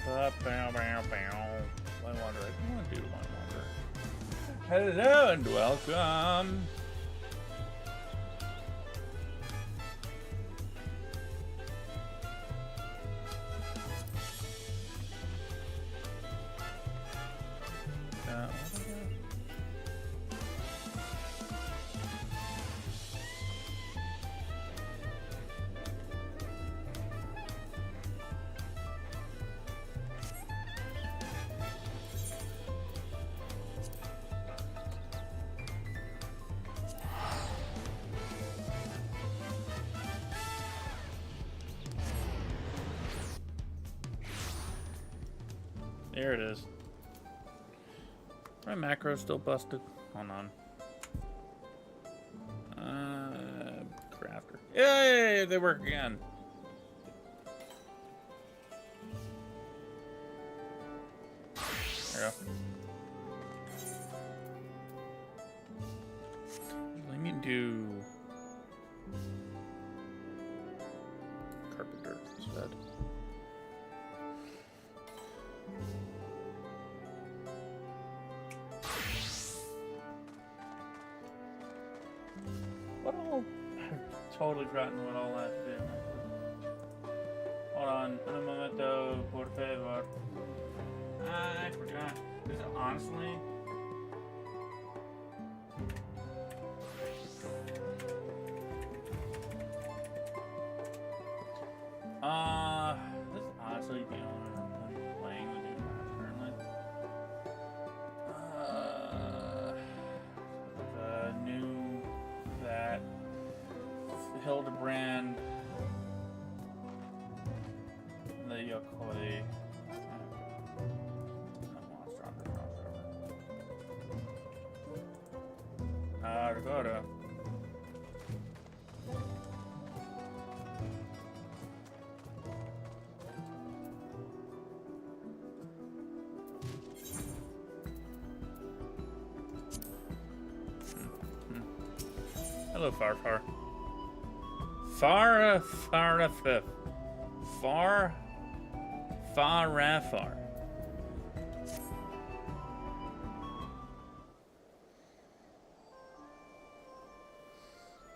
Line Wanderer. I want to do Line Wanderer. Hello and welcome. There it is. My macro's still busted. Hold on. Crafter. Yay! They work again. There we go. Let me do carpenter instead. What all? I've totally forgotten what all I have to do. Hold on. Un momento, por favor. I forgot. Is it honestly? This is honestly the only one I'm playing the new match currently. The new that Hildebrand, the Yokoi. Dakota. Hello, Farfar. Farafar.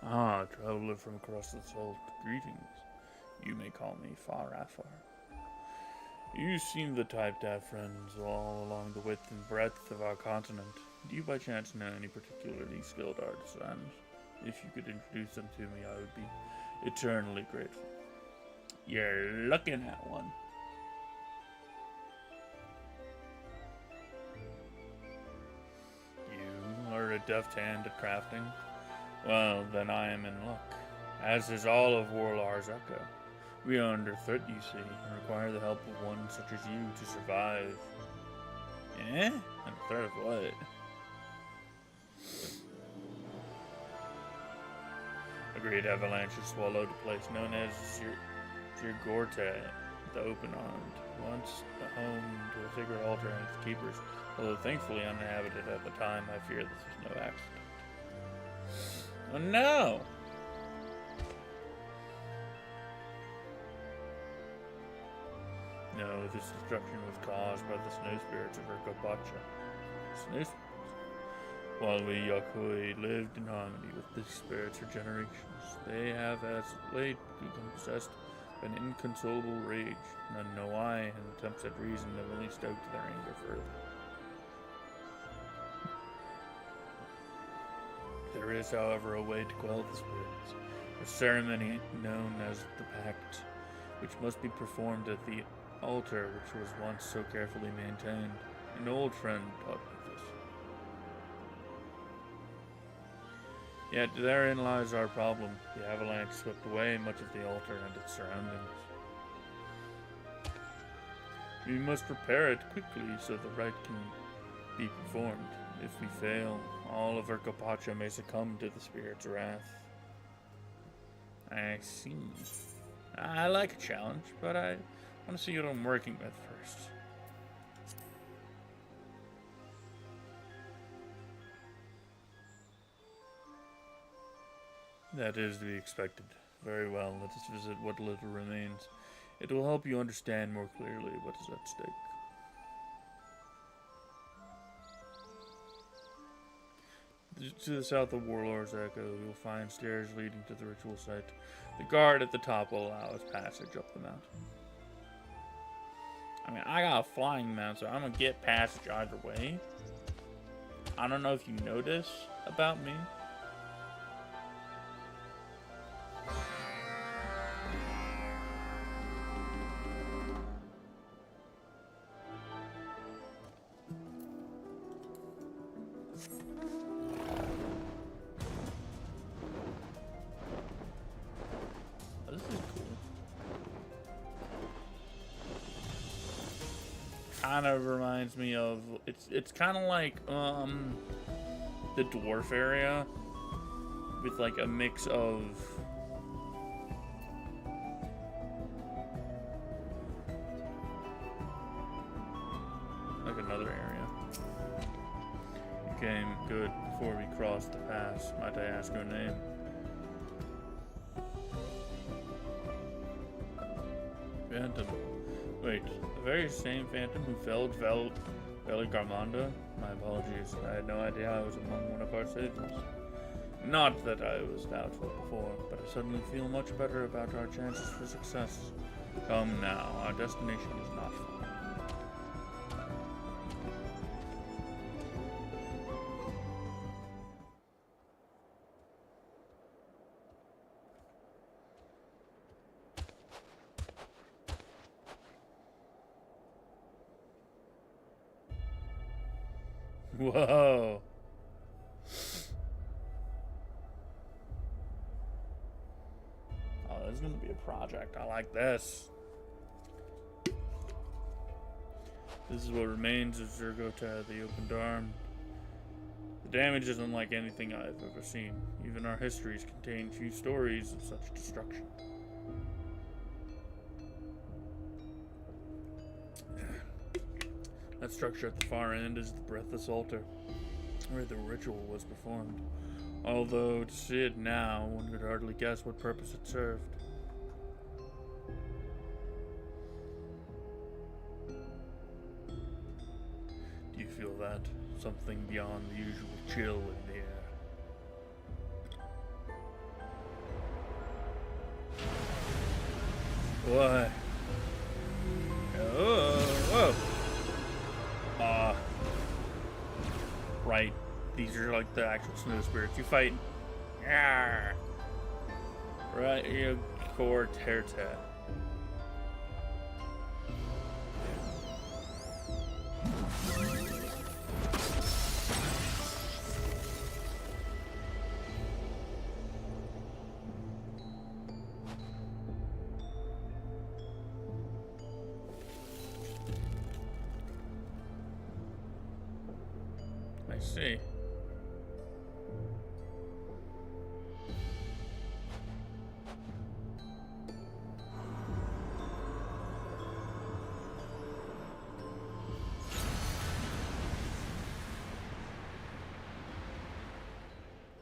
Ah, traveler from across the salt. Greetings. You may call me Farafar. You seem the type to have friends all along the width and breadth of our continent. Do you by chance know any particularly skilled artisans? If you could introduce them to me, I would be eternally grateful. You're looking at one. You are a deft hand at crafting? Well, then I am in luck, as is all of Warlar's Echo. We are under threat, you see, and require the help of one such as you to survive. Eh? Under threat of what? A great avalanche has swallowed a place known as Zirgorta, the Open-Armed, once the home to a sacred altar and its keepers, although thankfully uninhabited at the time. I fear this was no accident. Oh no! No, this destruction was caused by the snow spirits of Urkopacha. Snow spirits? While we Yokoi lived in harmony with these spirits for generations, they have as late become possessed by an inconsolable rage. None know why, and attempts at reason have only stoked their anger further. There is, however, a way to quell the spirits. A ceremony known as the Pact, which must be performed at the altar which was once so carefully maintained. An old friend taught me this. Yet therein lies our problem. The avalanche swept away much of the altar and its surroundings. We must repair it quickly so the rite can be performed. If we fail, all of Urkopacha may succumb to the spirit's wrath. I see. I like a challenge, but I want to see what I'm working with first. That is to be expected. Very well, let us visit what little remains. It will help you understand more clearly what is at stake. To the south of Warlord's Echo, you'll find stairs leading to the ritual site. The guard at the top will allow us passage up the mountain. I mean, I got a flying mount, so I'm gonna get passage either way. I don't know if you know this about me. This is cool. Kind of reminds me of it's kind of like the dwarf area with like a mix of like another area. You came good before we crossed the pass. Might I ask your name? Phantom. Wait, the very same Phantom who felled Veligarmanda? My apologies. I had no idea I was among one of our saviors. Not that I was doubtful before, but I suddenly feel much better about our chances for success. Come now, our destination is not far. Whoa. Oh, this is gonna be a project. I like this. This is what remains of Zergota, the Opened Arm. The damage isn't like anything I've ever seen. Even our histories contain few stories of such destruction. That structure at the far end is the Breathless Altar, where the ritual was performed. Although, to see it now, one could hardly guess what purpose it served. Do you feel that? Something beyond the usual chill in the air. What? Oh, whoa! Right. These are like the actual snow spirits. You fight. Yeah. Right, you core Terta. I see.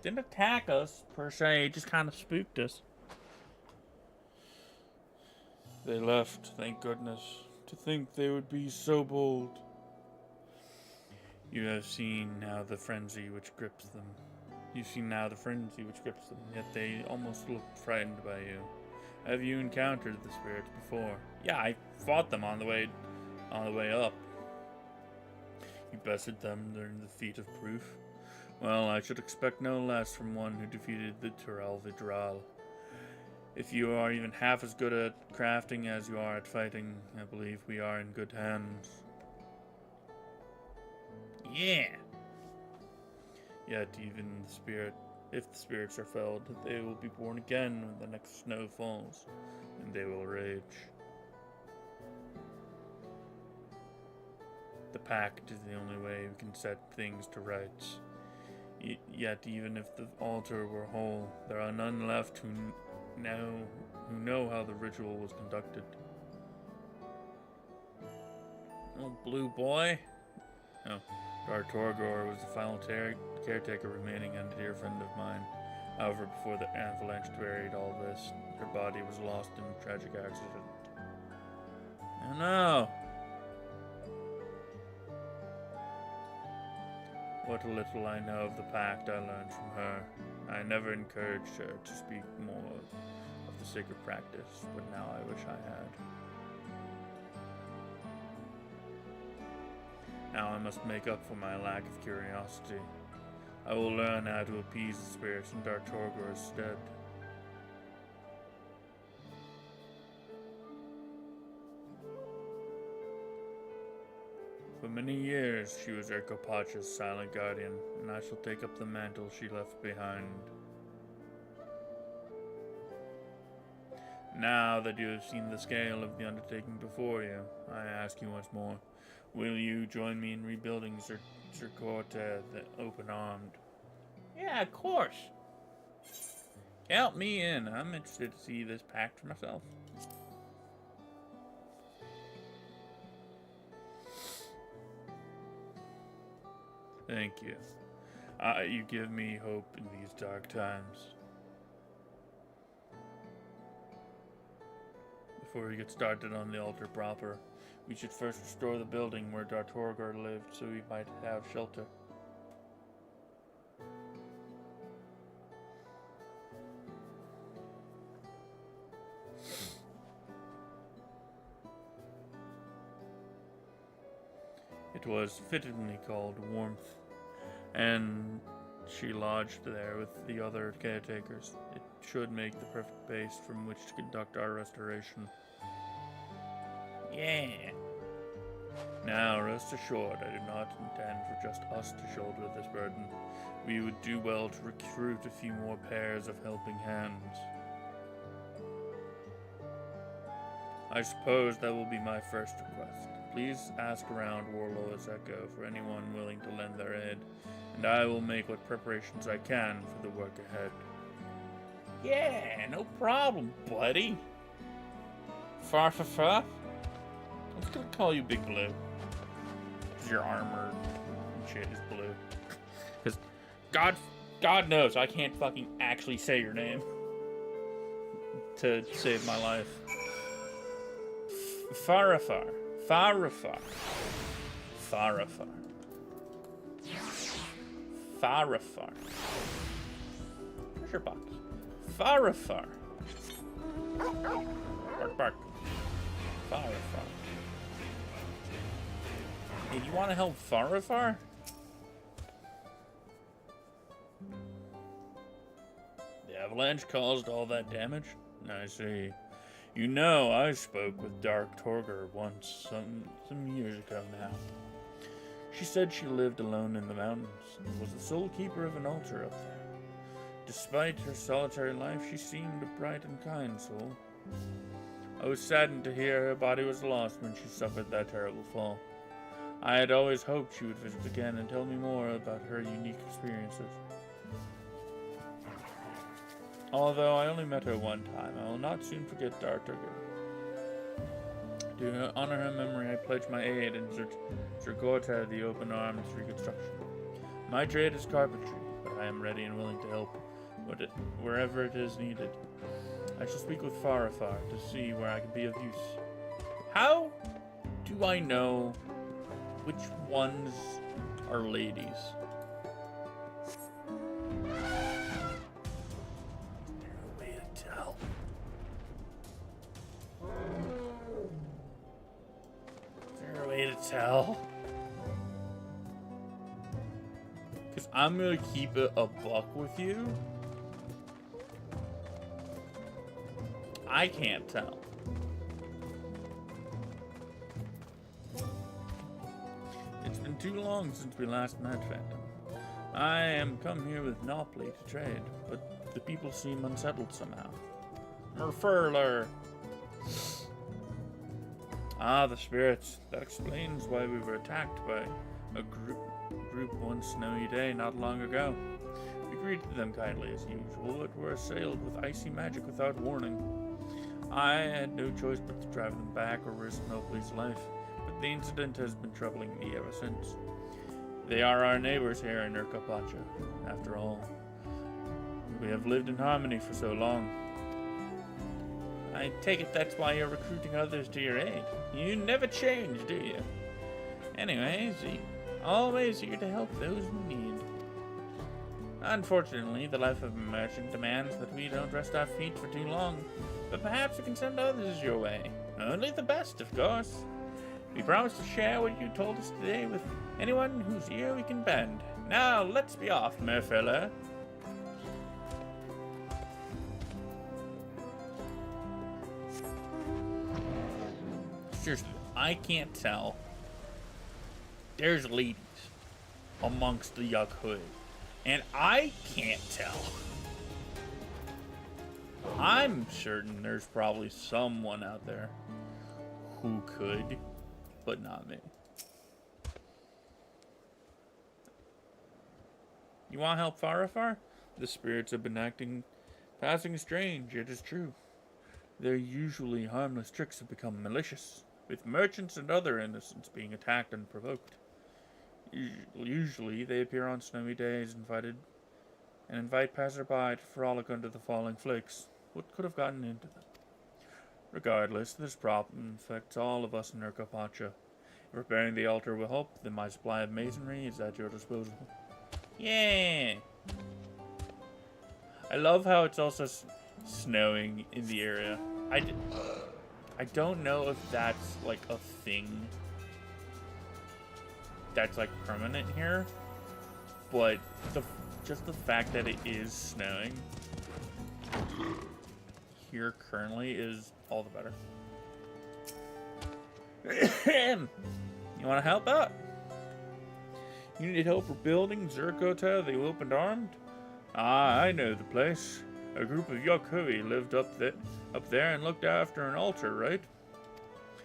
Didn't attack us, per se, just kind of spooked us. They left, thank goodness. To think they would be so bold. You have seen now the frenzy which grips them. You've seen now the frenzy which grips them, yet they almost look frightened by you. Have you encountered the spirits before? Yeah, I fought them on the way up. You bested them during the feat of proof. Well, I should expect no less from one who defeated the Turel Vidral. If you are even half as good at crafting as you are at fighting, I believe we are in good hands. Yeah! Yet even if the spirits are felled, they will be born again when the next snow falls, and they will rage. The pact is the only way we can set things to rights. Yet even if the altar were whole, there are none left who know how the ritual was conducted. Oh, blue boy. Oh, Dar Torgor was the final caretaker remaining and a dear friend of mine. However, before the avalanche buried all this, her body was lost in a tragic accident. I know. What little I know of the pact I learned from her. I never encouraged her to speak more of the sacred practice, but now I wish I had. Now I must make up for my lack of curiosity. I will learn how to appease the spirits in Dark Torgor's stead. For many years, she was Erkopacha's silent guardian, and I shall take up the mantle she left behind. Now that you have seen the scale of the undertaking before you, I ask you once more, will you join me in rebuilding Zerkota the Open-Armed? Yeah, of course. Count me in. I'm interested to see this pact for myself. Thank you. You give me hope in these dark times. Before we get started on the altar proper, we should first restore the building where Dartorgor lived so we might have shelter. It was fittingly called Warmth, and she lodged there with the other caretakers. It should make the perfect base from which to conduct our restoration. Yeah. Now, rest assured, I do not intend for just us to shoulder this burden. We would do well to recruit a few more pairs of helping hands. I suppose that will be my first request. Please ask around Warlow's Echo for anyone willing to lend their aid, and I will make what preparations I can for the work ahead. Yeah, no problem, buddy. Far. I'm just gonna call you Big Blue. Because your armor and shit is blue. Because God knows I can't fucking actually say your name to save my life. Farafar. Treasure box. Farafar. Bark. Farafar. Hey, you want to help Farafar? The avalanche caused all that damage? I see. You know, I spoke with Dark Torgor once, some years ago now. She said she lived alone in the mountains and was the sole keeper of an altar up there. Despite her solitary life, she seemed a bright and kind soul. I was saddened to hear her body was lost when she suffered that terrible fall. I had always hoped she would visit again and tell me more about her unique experiences. Although I only met her one time, I will not soon forget Dartorgor. To honor her memory, I pledge my aid in Zerkota the Open-Armed reconstruction. My trade is carpentry, but I am ready and willing to help wherever it is needed. I shall speak with Farafar to see where I can be of use. How do I know which ones are ladies? Tell, because I'm gonna keep it a buck with you. I can't tell. It's been too long since we last met, Phantom. I am come here with Nopli to trade, but the people seem unsettled somehow. Merfurler. Ah, the spirits. That explains why we were attacked by a group one snowy day not long ago. We greeted them kindly as usual, but were assailed with icy magic without warning. I had no choice but to drive them back or risk Nopli's life, but the incident has been troubling me ever since. They are our neighbors here in Erkopacha, after all. We have lived in harmony for so long. I take it that's why you're recruiting others to your aid. You never change, do you? Anyways, always here to help those in need. Unfortunately, the life of a merchant demands that we don't rest our feet for too long, but perhaps we can send others your way. Only the best, of course. We promise to share what you told us today with anyone whose ear we can bend. Now, let's be off, merfella. Seriously, I can't tell. There's ladies amongst the Yakuza, and I can't tell. I'm certain there's probably someone out there who could, but not me. You want help, Farafar? The spirits have been passing strange, it is true. Their usually harmless tricks have become malicious, with merchants and other innocents being attacked and provoked. Usually, they appear on snowy days and invite passerby to frolic under the falling flakes. What could have gotten into them? Regardless, this problem affects all of us in Urkapacha. Repairing the altar will help, then my supply of masonry is at your disposal. Yeah! I love how it's also snowing in the area. I don't know if that's like a thing that's like permanent here, but just the fact that it is snowing here currently is all the better. You want to help out? You need help rebuilding Zerkota, the opened armed? Ah, I know the place. A group of Yokui lived up there and looked after an altar, right?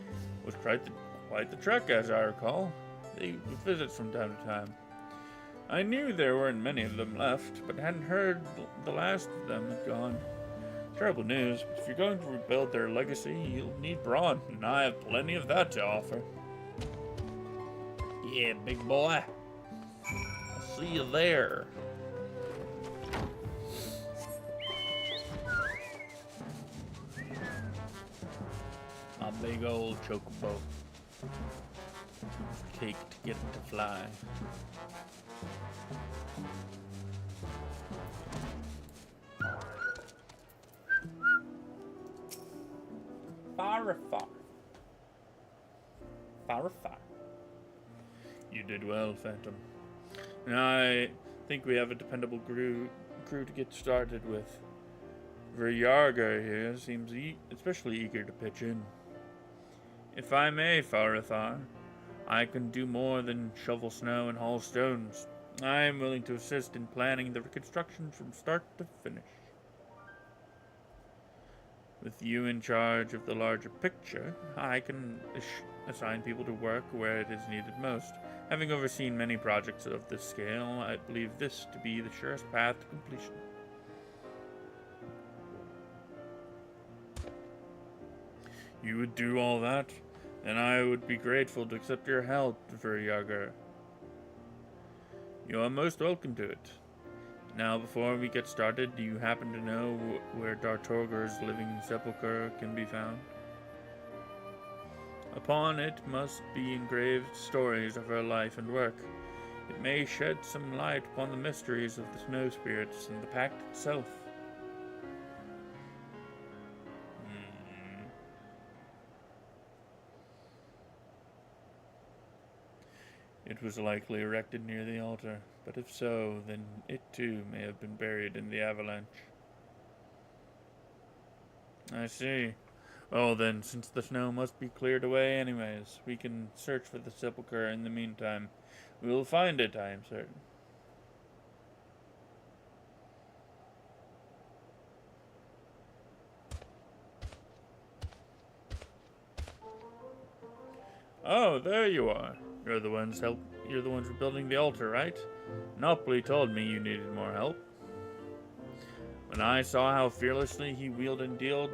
It was quite the trek, as I recall. They would visit from time to time. I knew there weren't many of them left, but hadn't heard the last of them had gone. Terrible news, but if you're going to rebuild their legacy, you'll need brawn, and I have plenty of that to offer. Yeah, big boy. I'll see you there. My big old chocobo. Cake to get it to fly. Farafar. You did well, Phantom. I think we have a dependable crew to get started with. Vyargar here seems especially eager to pitch in. If I may, Farafar, I can do more than shovel snow and haul stones. I am willing to assist in planning the reconstruction from start to finish. With you in charge of the larger picture, I can assign people to work where it is needed most. Having overseen many projects of this scale, I believe this to be the surest path to completion. You would do all that, and I would be grateful to accept your help, Vyargar. You are most welcome to it. Now, before we get started, do you happen to know where Dartorger's living sepulchre can be found? Upon it must be engraved stories of her life and work. It may shed some light upon the mysteries of the snow spirits and the pact itself. It was likely erected near the altar, but if so, then it too may have been buried in the avalanche. I see. Well then, since the snow must be cleared away anyways, we can search for the sepulchre in the meantime. We will find it, I am certain. Oh, there you are. You're the ones rebuilding the altar, right? Nopli told me you needed more help. When I saw how fearlessly he wheeled and dealed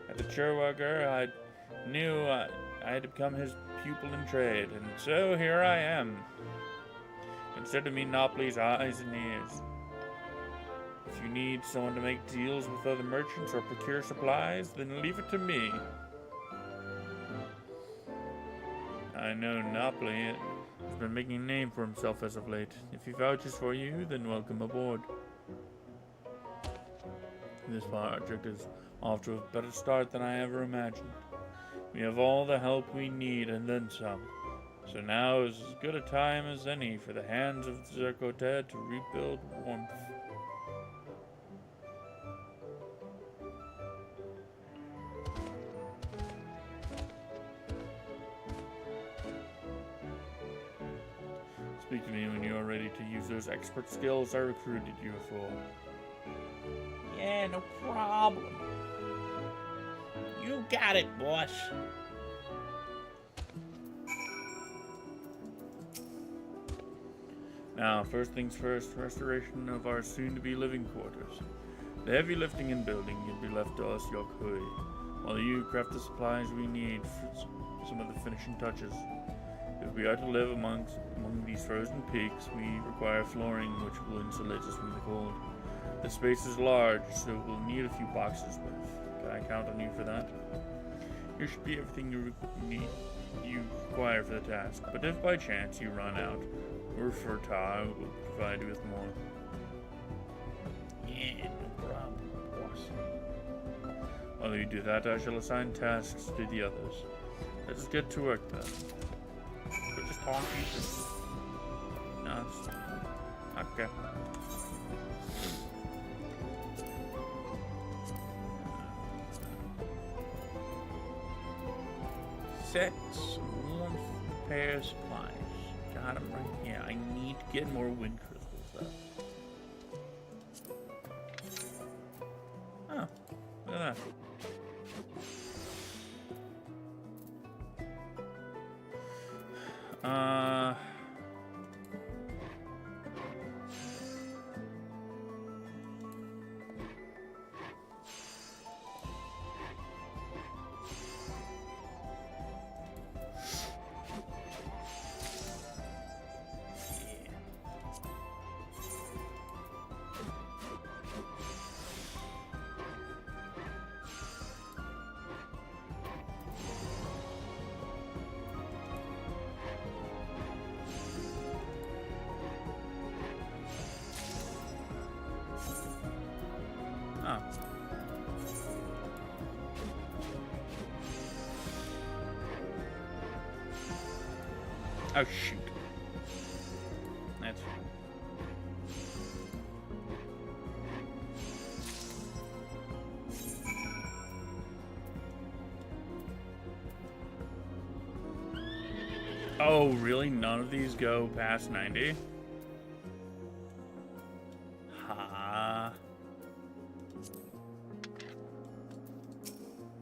at the Cherwager, I knew I had to become his pupil in trade, and so here I am. Consider me Nopli's eyes and ears. If you need someone to make deals with other merchants or procure supplies, then leave it to me. I know Napoli has been making a name for himself as of late. If he vouches for you, then welcome aboard. This project is off to a better start than I ever imagined. We have all the help we need and then some. So now is as good a time as any for the hands of the Zerkoted to rebuild warmth. Speak to me when you are ready to use those expert skills I recruited you for. Yeah, no problem. You got it, boss. Now, first things first, restoration of our soon-to-be living quarters. The heavy lifting and building can be left to us Yokhui, while you craft the supplies we need for some of the finishing touches. If we are to live among these frozen peaks, we require flooring which will insulate us from the cold. The space is large, so we'll need a few boxes with. Can I count on you for that? Here should be everything you require for the task, but if by chance you run out, Urferta will provide you with more. Yeah, no problem, boss. While you do that, I shall assign tasks to the others. Let's get to work then. We're just talking. No, okay. Sets, warmth, repair, supplies. Got them right here. I need to get more wind crystals though. Oh, look at that. Oh, shoot. That's fine. Oh, really? None of these go past 90? Ha.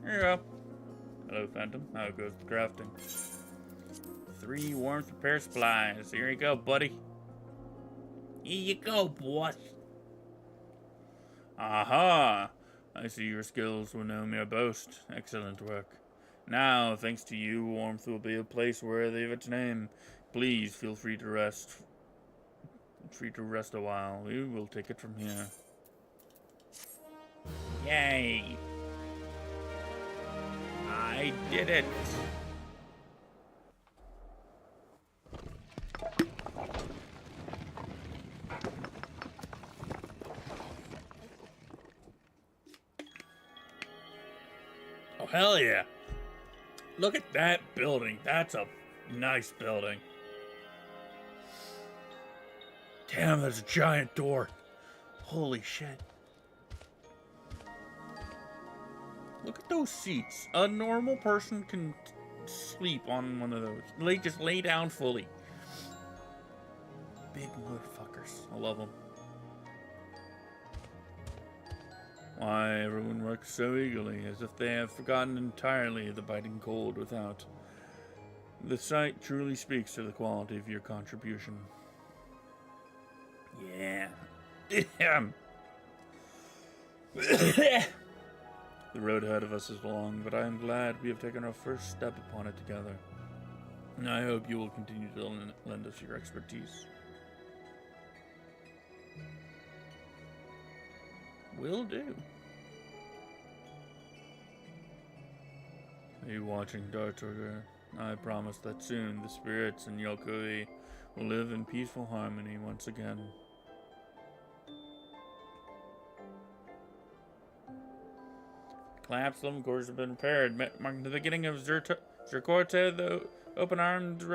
Here you go. Hello, Phantom. How goes the crafting? 3 warmth repair supplies. Here you go, buddy. Here you go, boss. Aha! I see your skills were no mere boast. Excellent work. Now, thanks to you, warmth will be a place worthy of its name. Please feel free to rest. A while. We will take it from here. Yay! I did it! Oh, hell yeah. Look at that building. That's a nice building. Damn, there's a giant door. Holy shit. Look at those seats. A normal person can sleep on one of those. Just lay down fully. Big motherfuckers. I love them. Why, everyone works so eagerly, as if they have forgotten entirely the biting cold without. The sight truly speaks to the quality of your contribution. Yeah. The road ahead of us is long, but I am glad we have taken our first step upon it together. And I hope you will continue to lend us your expertise. Will do. Are you watching, Dartrigger? I promise that soon the spirits in Yokoi will live in peaceful harmony once again. Collapsed living quarters have been repaired, marking the beginning of Zerkorte, the open-armed the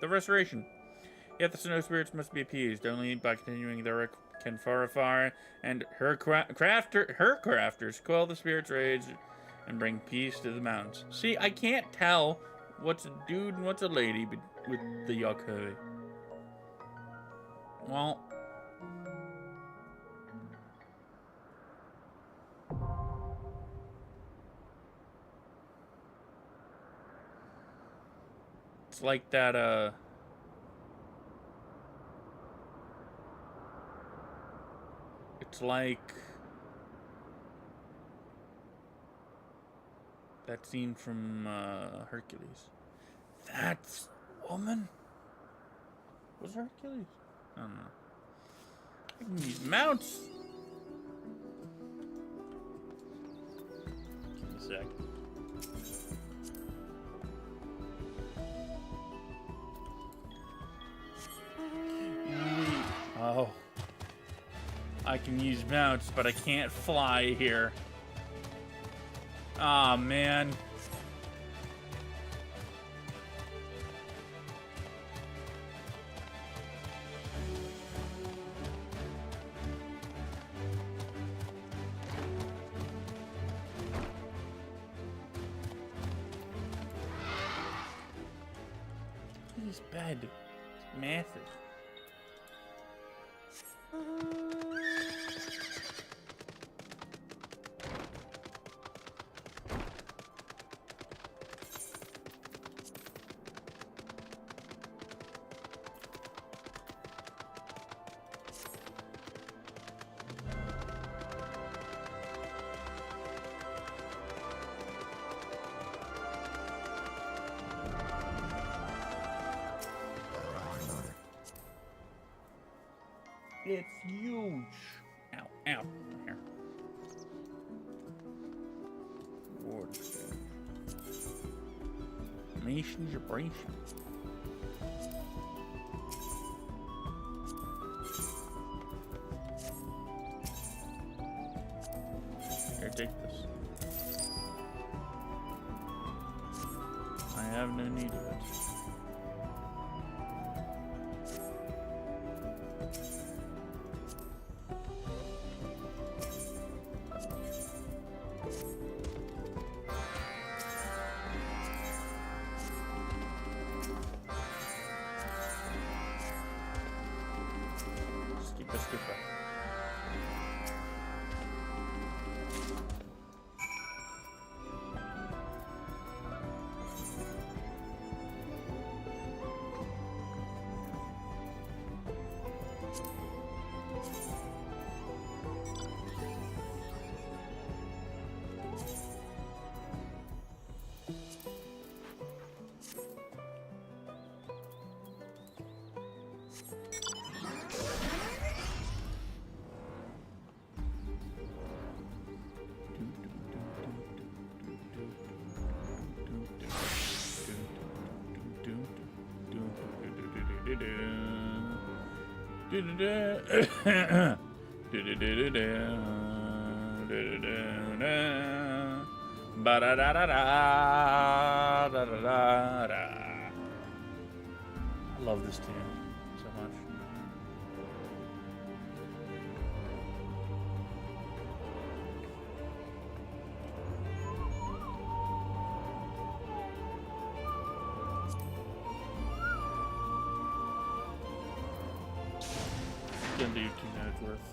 restoration. Yet the snow spirits must be appeased only by continuing their work. Can Farafar and her crafters quell the spirits' rage and bring peace to the mountains. See, I can't tell what's a dude and what's a lady with the Yokoi. Well, it's like that, it's like that scene from Hercules. That's a woman? Was it Hercules? I don't know. I can use mounts. Give me a sec. Oh. I can use mounts, but I can't fly here. Aw, man. This bed is massive. It's huge. Ow, ow. Here. Watershed. Nations abrasion. Here, take this. I have no need of it. I love this tune so much. Gonna do 2 nodes worth.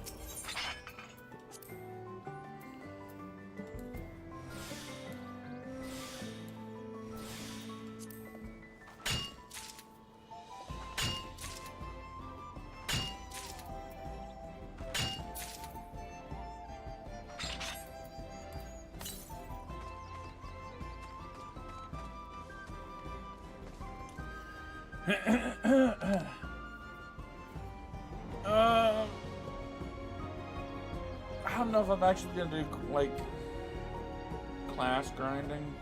know if I'm actually gonna do like class grinding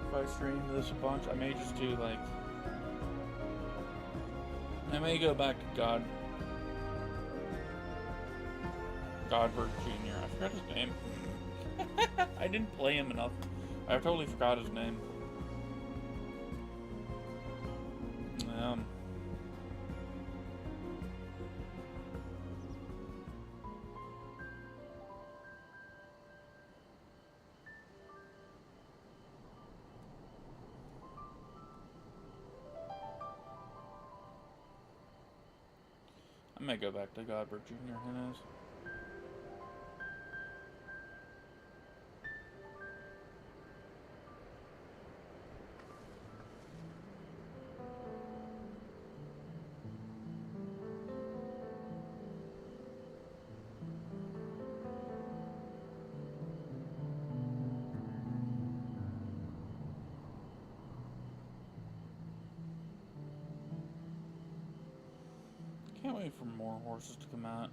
if I stream this a bunch. I may just do like, I may go back to Godberg Jr. I forgot his name. I didn't play him enough. I totally forgot his name. I may go back to Godberg Jr. Who knows? Can't wait for more horses to come out.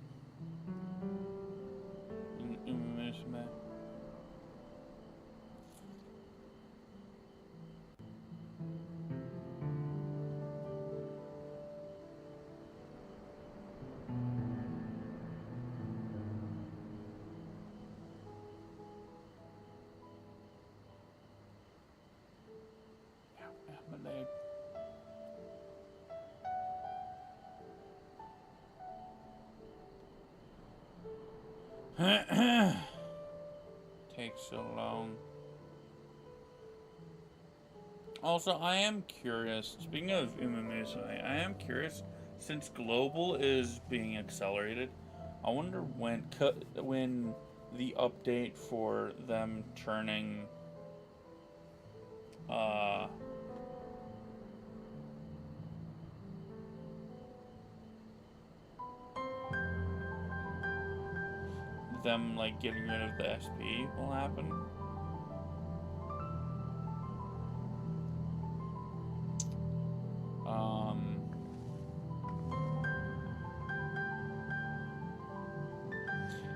Takes so long. Also, I am curious. Speaking of Umamusume, I am curious. Since global is being accelerated, I wonder when the update for them turning them like getting rid of the SP will happen.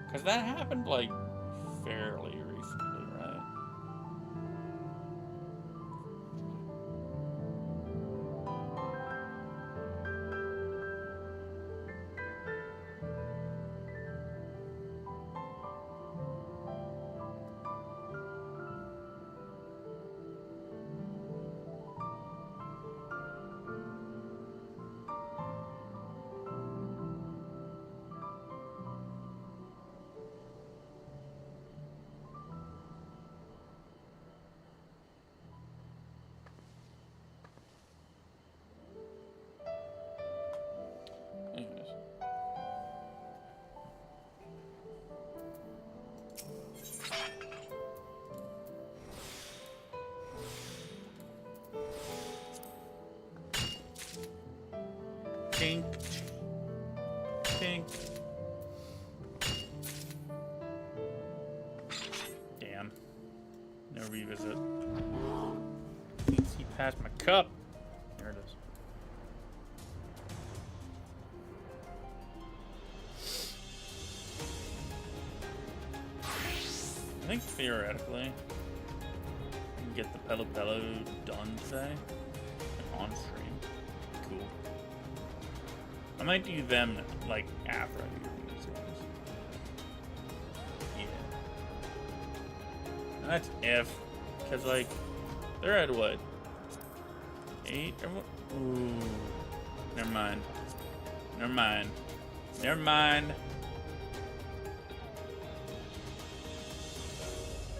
Because that happened like fairly recently, right? Anyways. Tink. Tink. Damn. No revisit. Can't see past my cup. There it is. I think theoretically, you can get the Pelo Pelo done today, like on stream. Cool. I might do them like after I do these things. Yeah. And that's if, because like, they're at what? 8 or what? Ooh. Never mind. Never mind. Never mind.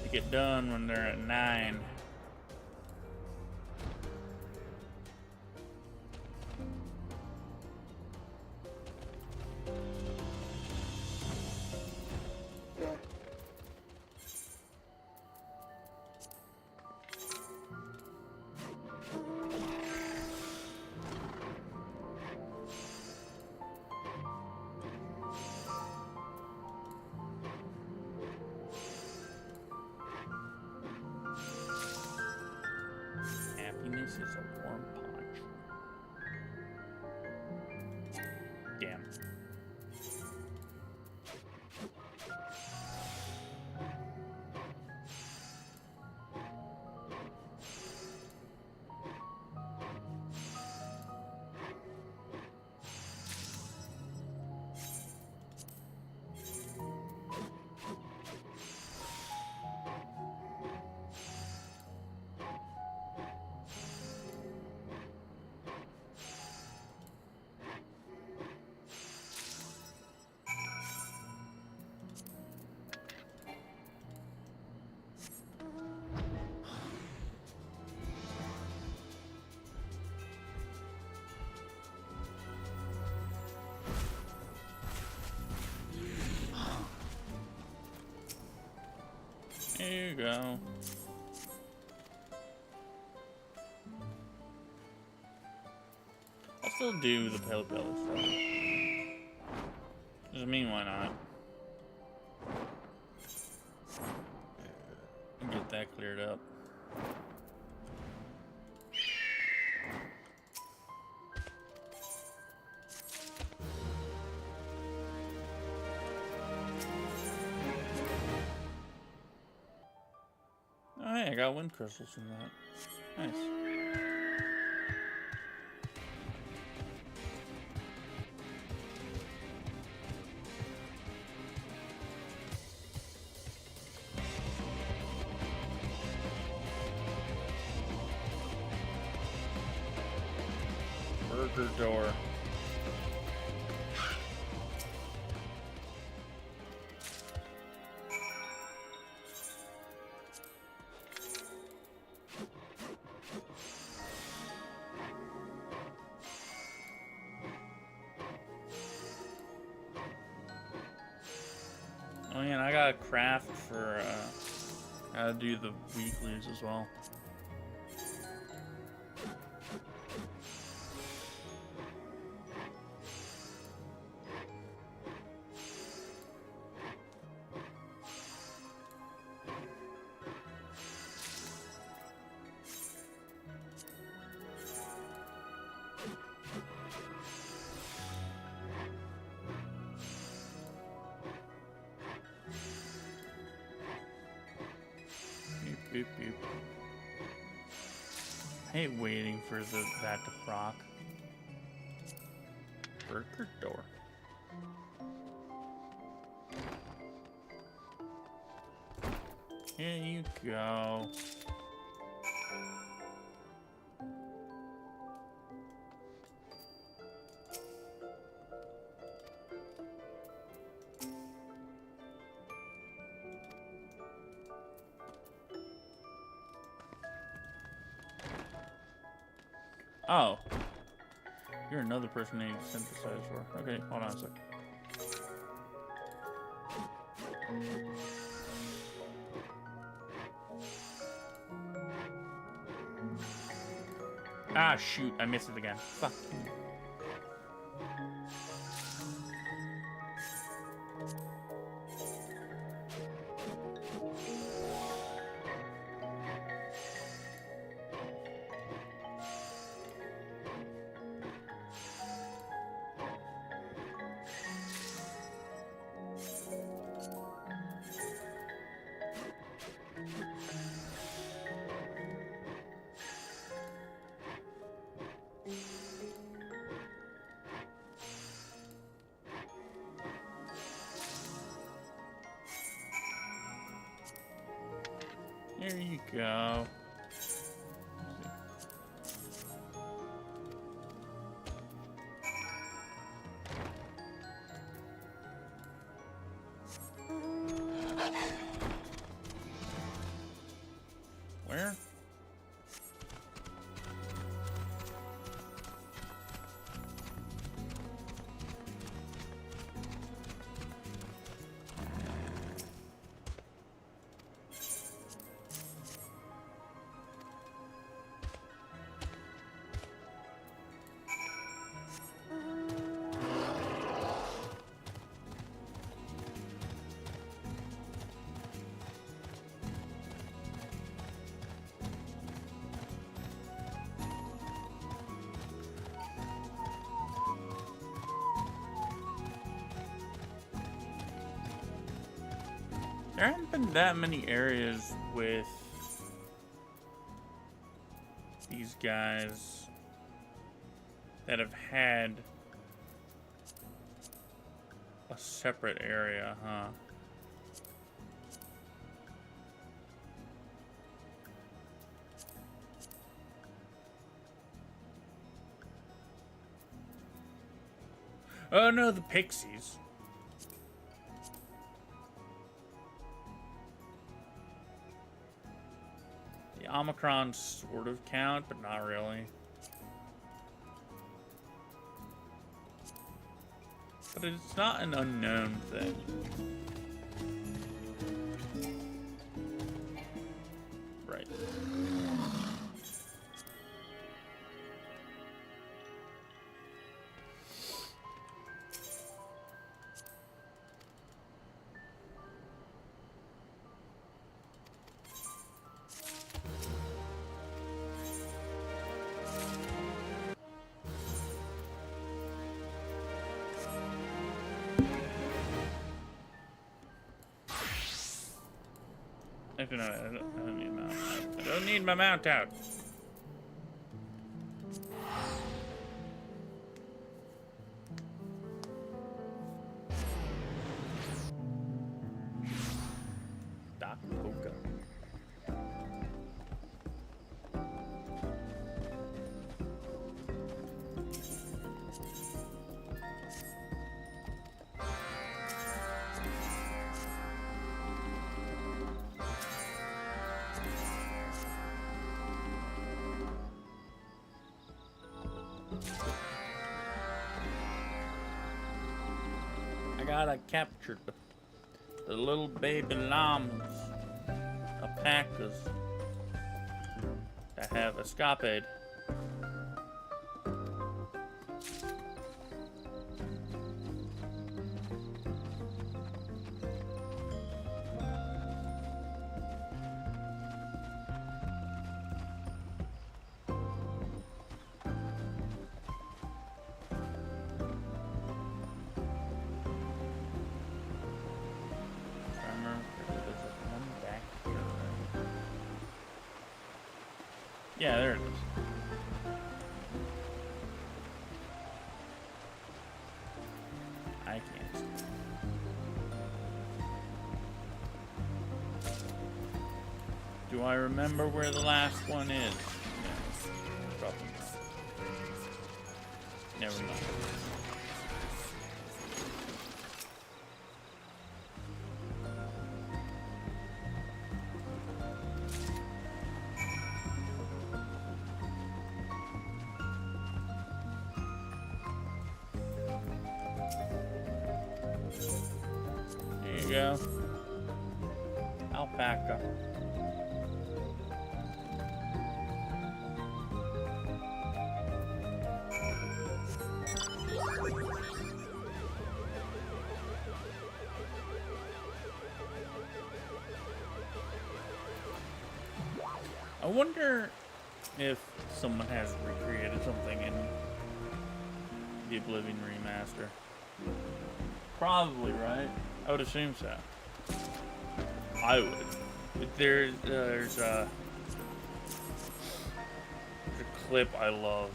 They get done when they're at 9. Happiness is a warm punch. Damn. you go. I'll still do the Pale Belly stuff. I mean, why not? Get that cleared up. Oh, hey, I got wind crystals from that. Nice. Burger door. Oh yeah, and I got a craft for how to do the weeklies as well. Beep, beep. I hate waiting for that to proc. Burger door. Here you go. Oh. You're another person I need to synthesize for. Okay, hold on a sec. Ah, shoot. I missed it again. Fuck. There you go. Where? There haven't been that many areas with these guys that have had a separate area, huh? Oh no, the pixies. The Omicron sort of count, but not really. But it's not an unknown thing. Actually, no, I don't need a mount out. I don't need my mount out. Doc Poker. I gotta capture the little baby llamas, alpacas that have escaped. Yeah, there it is. I can't see. Do I remember where the last one is? No. Probably not. Never mind. Go. Alpaca. I wonder if someone has recreated something in the Oblivion remaster. Probably, right? I would assume so. I would. But there's a clip I love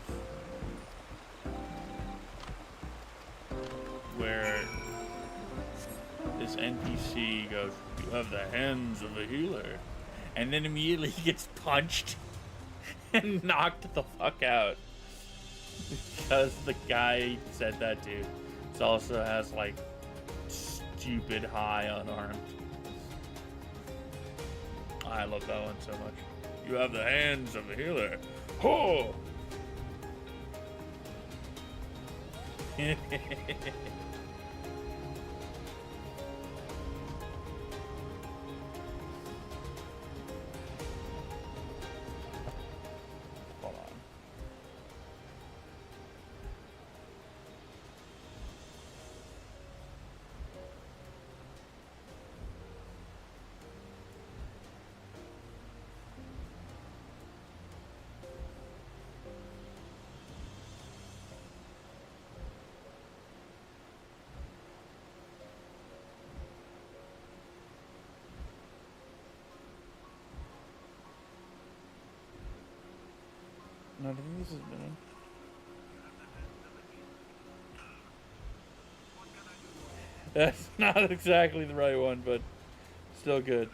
where this NPC goes, "You have the hands of a healer," and then immediately he gets punched and knocked the fuck out because the guy he said that to also has like stupid high unarmed. I love that one so much. You have the hands of a healer. Ho! Hold on. No, I think this is done. That's not exactly the right one, but still good.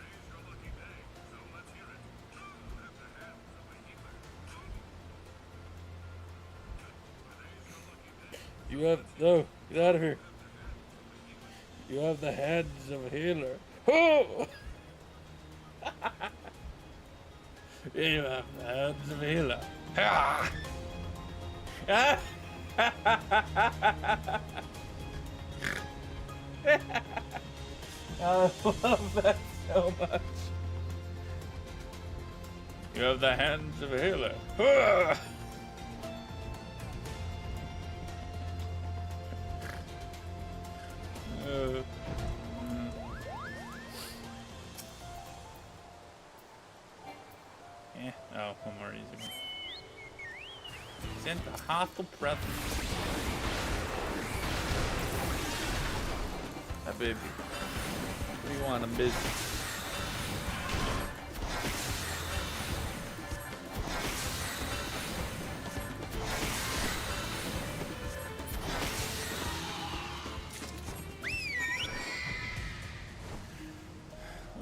You have no, get out of here. You have the hands of a healer. Oh! You have the hands of a healer. Ah! Ah! I love that so much. You have the hands of a healer. Ah! Oh, one more easy one. Sent a hostile presence. That baby. What do you want, a business?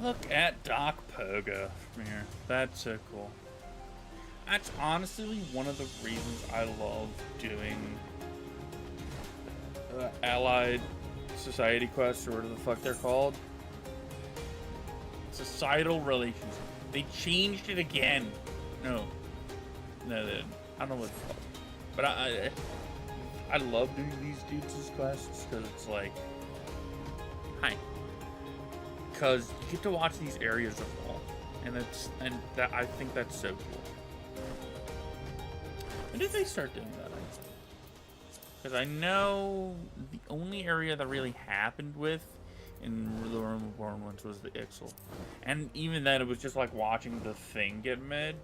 Look at Doc Pogo from here. That's so cool. That's honestly one of the reasons I love doing Allied Society quests, or whatever the fuck they're called. Societal relations. They changed it again. No, they didn't. I don't know what it's called. But I love doing these dudes' quests because it's like, hi. Because you get to watch these areas evolve, and that I think that's so cool. When did they start doing that? Because I know the only area that really happened with in the Realm Reborn ones was the Ixal, and even then it was just like watching the thing get made.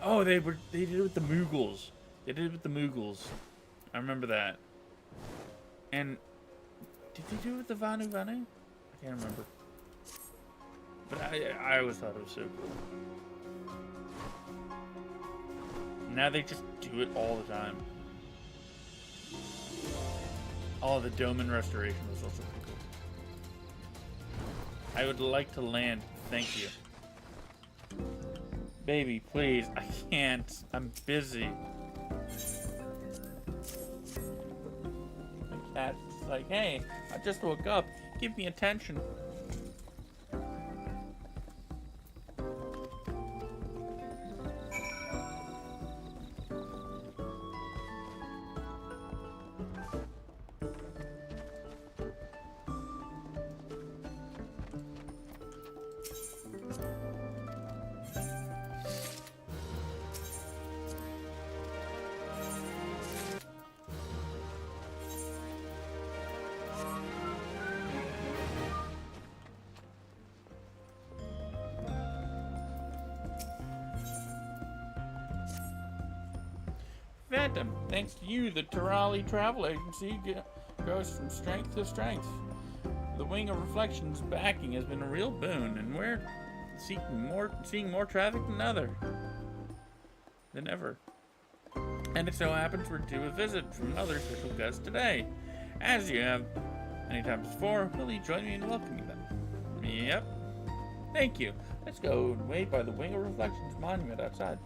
Oh, they did it with the Moogles. They did it with the Moogles. I remember that. And did they do it with the Vanu Vanu? I can't remember. But I always thought it was so cool. Now they just do it all the time. Oh, the Doman restoration was also pretty cool. I would like to land. Thank you. Baby, please. I can't. I'm busy. My cat's like, hey, I just woke up. Give me attention. Phantom, thanks to you, the Terali Travel Agency goes from strength to strength. The Wing of Reflection's backing has been a real boon, and we're seeing more traffic than ever. And it so happens we're due a visit from another official guest today. As you have many times before, will you join me in welcoming them? Yep. Thank you. Let's go and wait by the Wing of Reflection's monument outside.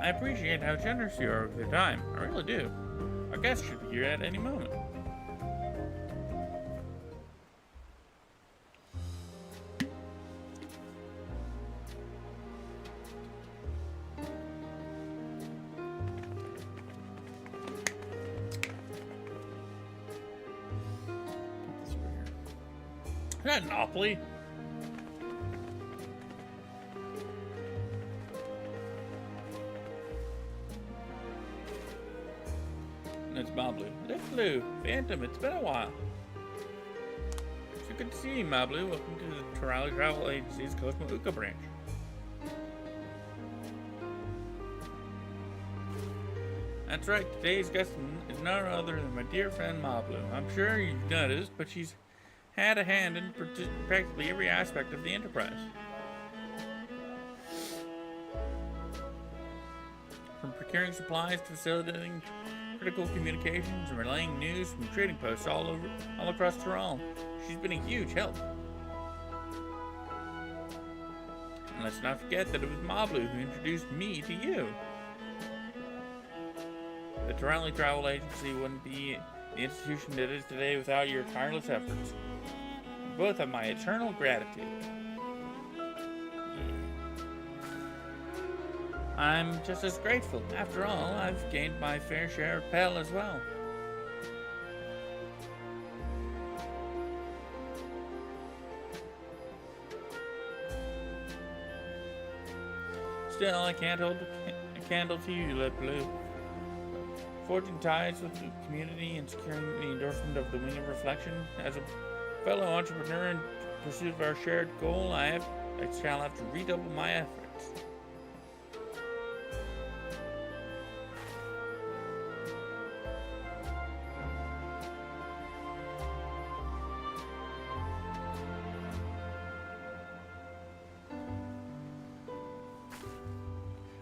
I appreciate how generous you are with your time. I really do. Our guest should be here at any moment. Is that Monopoly? It's Mablu. Liflu, Phantom, it's been a while. So good to see you, Mablu. Welcome to the Terali Travel Agency's Cosmo Uka branch. That's right, today's guest is none other than my dear friend Mablu. I'm sure you've noticed, but she's had a hand in practically every aspect of the Enterprise. From procuring supplies to facilitating critical communications and relaying news from trading posts all across Tyrol. She's been a huge help. And let's not forget that it was Mablu who introduced me to you. The Tyroli Travel Agency wouldn't be the institution it is today without your tireless efforts. You both have my eternal gratitude. I'm just as grateful. After all, I've gained my fair share of Pell as well. Still, I can't hold a candle to you, Liflu. Forging ties with the community and securing the endorsement of the Wing of Reflection. As a fellow entrepreneur in pursuit of our shared goal, I shall have to redouble my efforts.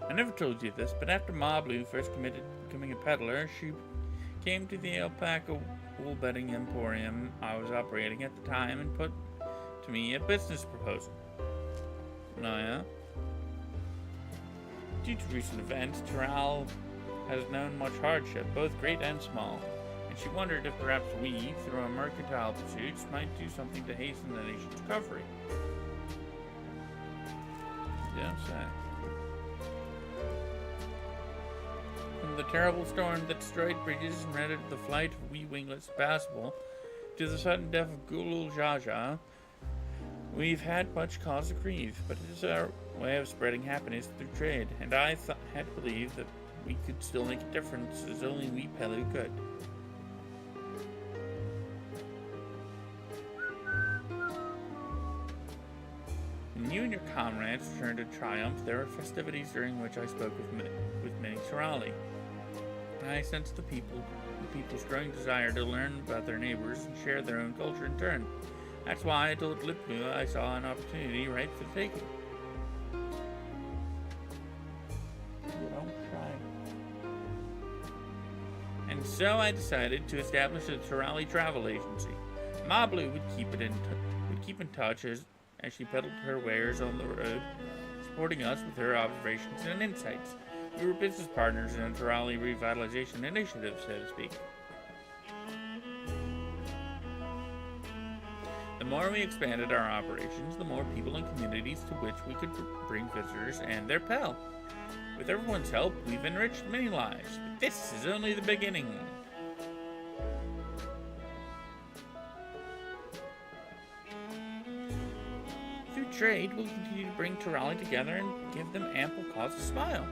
I never told you this, but after Ma Blue first committed becoming a peddler, she came to the alpaca wool bedding emporium I was operating at the time and put to me a business proposal. Oh yeah? Due to recent events, Terral has known much hardship, both great and small, and she wondered if perhaps we, through our mercantile pursuits, might do something to hasten the nation's recovery. You don't say. From the terrible storm that destroyed bridges and rendered the flight of wee winglets impassable, to the sudden death of Gulul Jaja, we've had much cause to grieve, but it is our way of spreading happiness through trade, and I had believed that we could still make a difference as only we Pelu could. When you and your comrades returned to Triumph, there were festivities during which I spoke with many Terali. I sensed the people's growing desire to learn about their neighbors and share their own culture in turn. That's why I told Liplu I saw an opportunity ripe for the taking. You don't try. And so I decided to establish a Terali travel agency. Ma Blue would keep in touch as she peddled her wares on the road, supporting us with her observations and insights. We were business partners in a Terali revitalization initiative, so to speak. The more we expanded our operations, the more people and communities to which we could bring visitors and their pal. With everyone's help, we've enriched many lives, but this is only the beginning. Through trade, we'll continue to bring Terali together and give them ample cause to smile.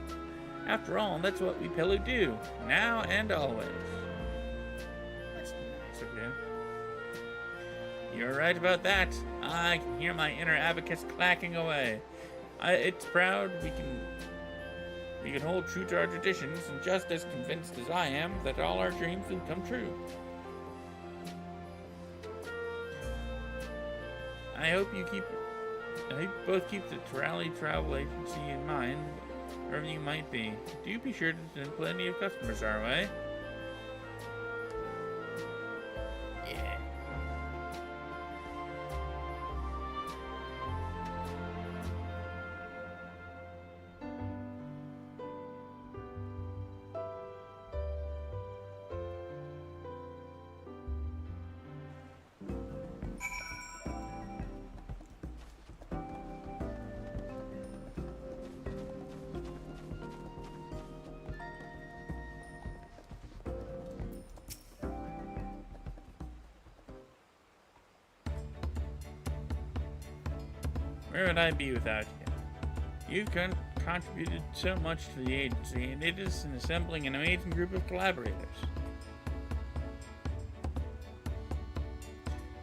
After all, that's what we Pelu do, now and always. That's nice of you. You're right about that. I can hear my inner abacus clacking away. It's proud we can hold true to our traditions, and just as convinced as I am that all our dreams will come true. I hope you both keep the Terali Travel Agency in mind, wherever you might be. Do be sure to send plenty of customers our way. Yeah. Where would I be without you? You've contributed so much to the agency, and it is in assembling an amazing group of collaborators.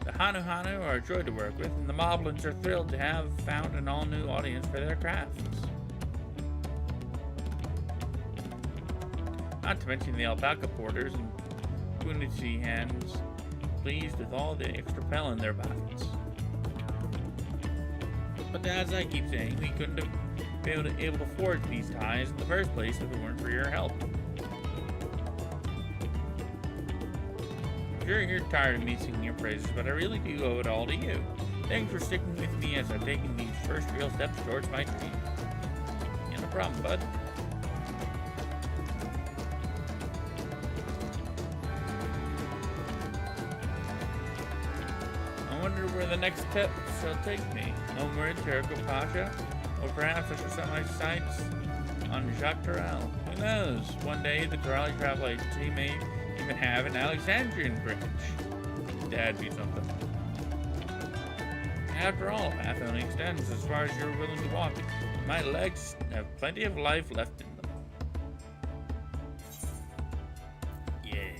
The Hanu are a joy to work with, and the Moblins are thrilled to have found an all-new audience for their crafts. Not to mention the alpaca porters and Kunichi hands, pleased with all the extra pell in their baskets. But as I keep saying, we couldn't have been able to forge these ties in the first place if it weren't for your help. I'm sure you're tired of me singing your praises, but I really do owe it all to you. Thanks for sticking with me as I've taken these first real steps towards my dream. Yeah, no problem, bud. I wonder where the next steps shall take me. Homeward to Ergo Pasha, or perhaps I shall set my sights on Jacques Terrell. Who knows? One day the Terrali Travel Agency may even have an Alexandrian branch. That'd be something. After all, path only extends as far as you're willing to walk. My legs have plenty of life left in them. Yay.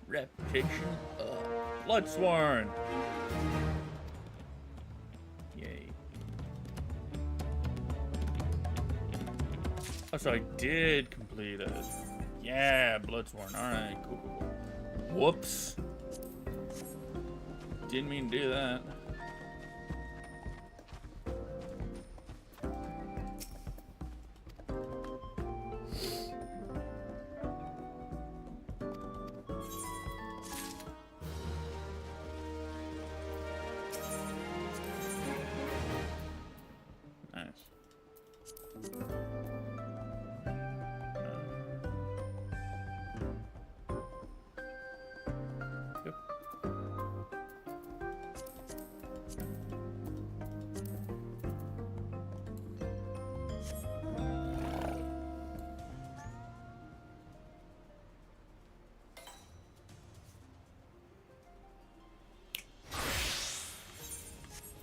Reputation up. Bloodsworn! Yay. Oh, so I did complete it. Yeah, Bloodsworn. Alright, cool. Whoops. Didn't mean to do that. Nice. Yep.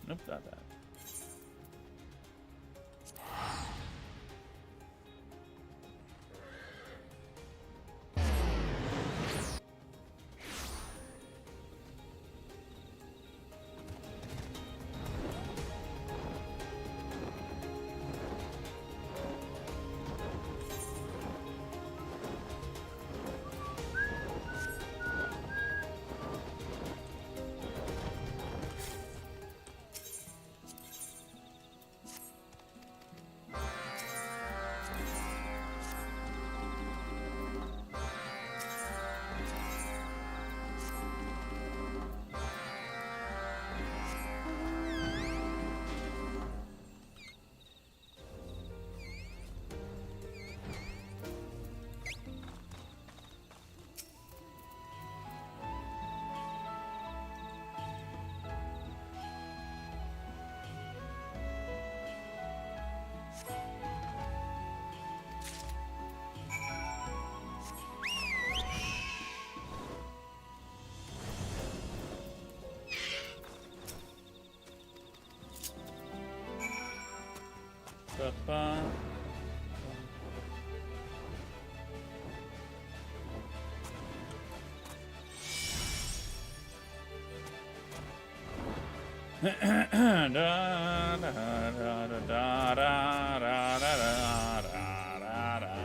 Nope, not that. Ba-ba. Da da da da da da da da da da da.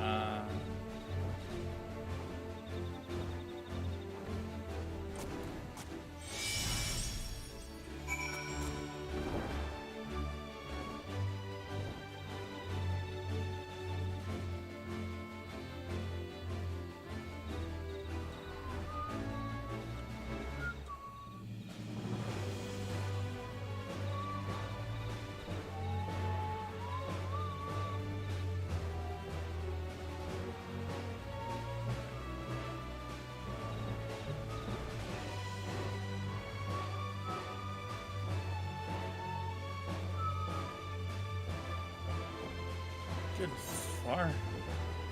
Good far.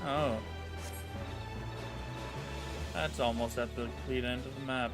Oh. That's almost at the complete end of the map.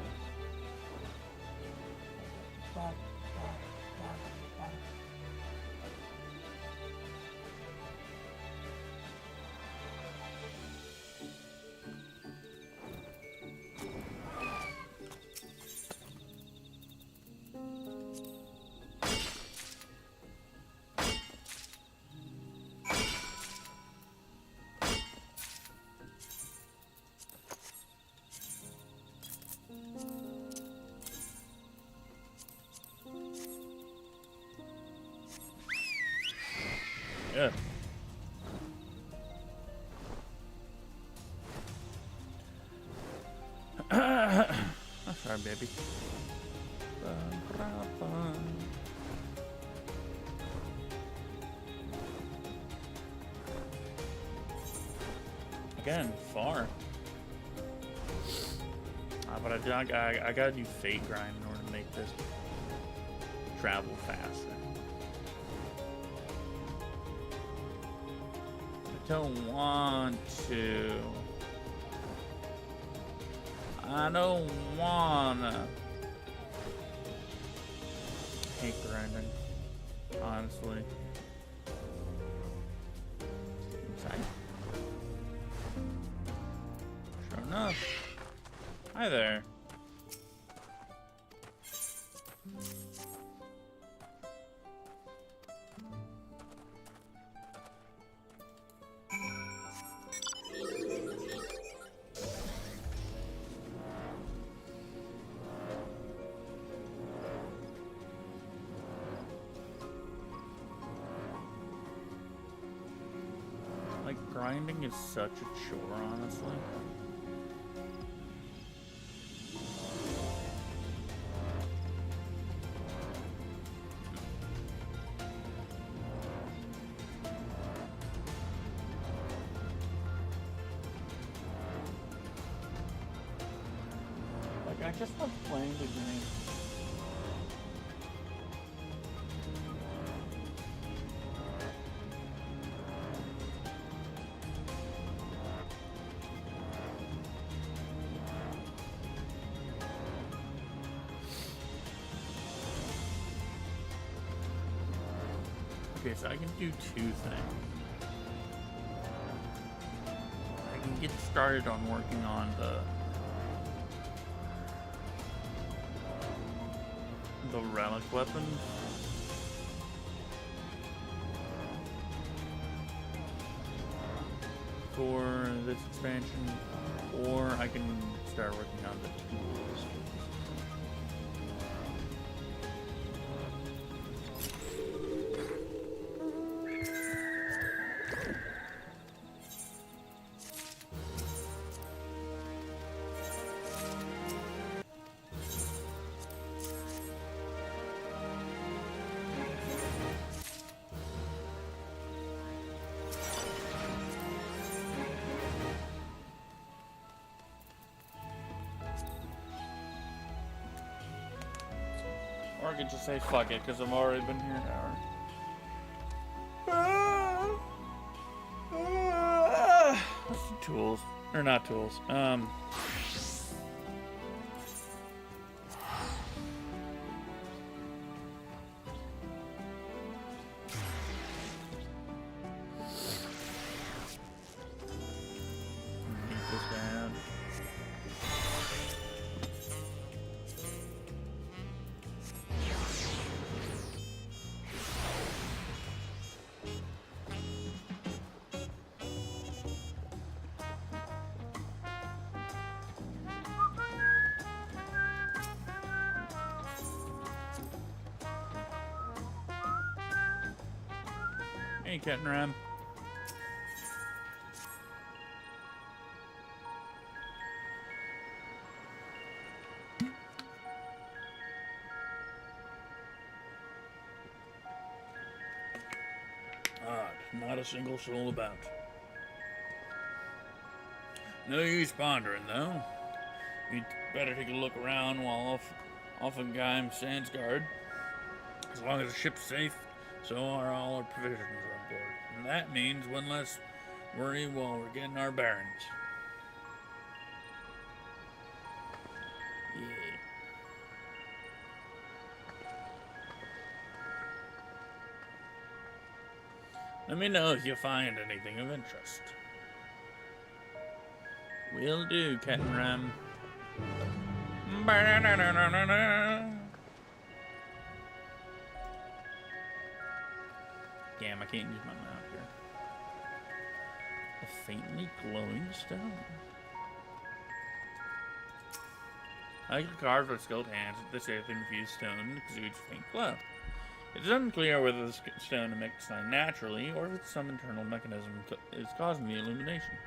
Yeah. I'm sorry, baby. Again, far. But I gotta do fate grind in order to make this travel faster. I don't want to. I don't wanna. Hate grinding, honestly. Inside. Sure enough. Hi there. Like, grinding is such a chore, honestly. Like, I just love playing the game. Okay, so I can do two things. I can get started on working on the relic weapons. For this expansion, or I can start working on the tools. Or I could just say fuck it, because I've already been here an hour. Tools. Or not tools. This down. Hey, Cat and Ram. Odd, not a single soul about. No use pondering, though. We'd better take a look around while off of Gaim Sands guard. As long as the ship's safe, so are all our provisions on board. And that means one less worry while we're getting our bearings. Yeah. Let me know if you find anything of interest. Will do, Cat and Ram. Damn, I can't use my mouth here. A faintly glowing stone. I can carve with skilled hands this earth infused stone exudes faint glow. It is unclear whether the stone emits sign naturally or if it's some internal mechanism is causing the illumination.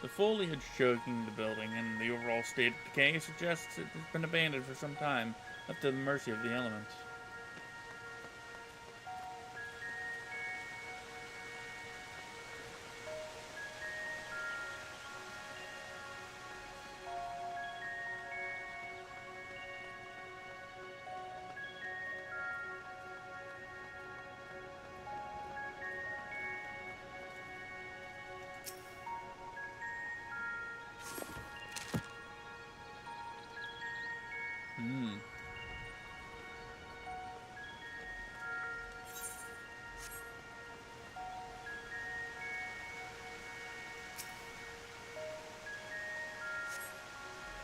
The foliage choking the building and the overall state of decay suggests it has been abandoned for some time, left to the mercy of the elements.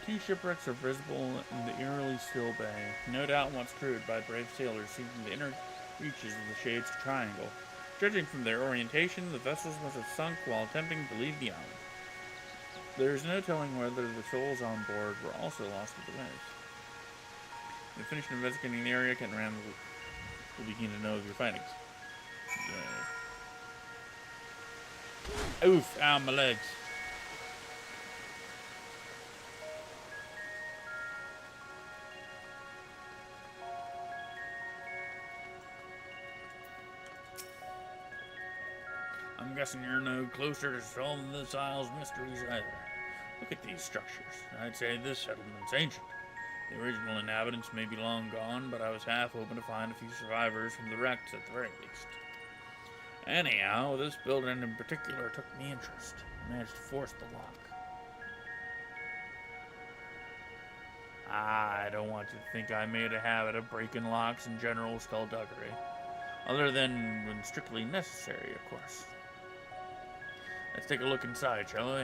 2 shipwrecks are visible in the eerily still bay, no doubt once crewed by brave sailors seeking the inner reaches of the Shades Triangle. Judging from their orientation, the vessels must have sunk while attempting to leave the island. There is no telling whether the souls on board were also lost with the waves. When you finish investigating the area, Captain Ram will be keen to know of your findings. Yeah. Oof, ow, my legs. I'm guessing you're no closer to solving this isle's mysteries either. Look at these structures. I'd say this settlement's ancient. The original inhabitants may be long gone, but I was half hoping to find a few survivors from the wrecks at the very least. Anyhow, this building in particular took me interest. I managed to force the lock. I don't want you to think I made a habit of breaking locks and general skullduggery. Other than when strictly necessary, of course. Let's take a look inside, shall we?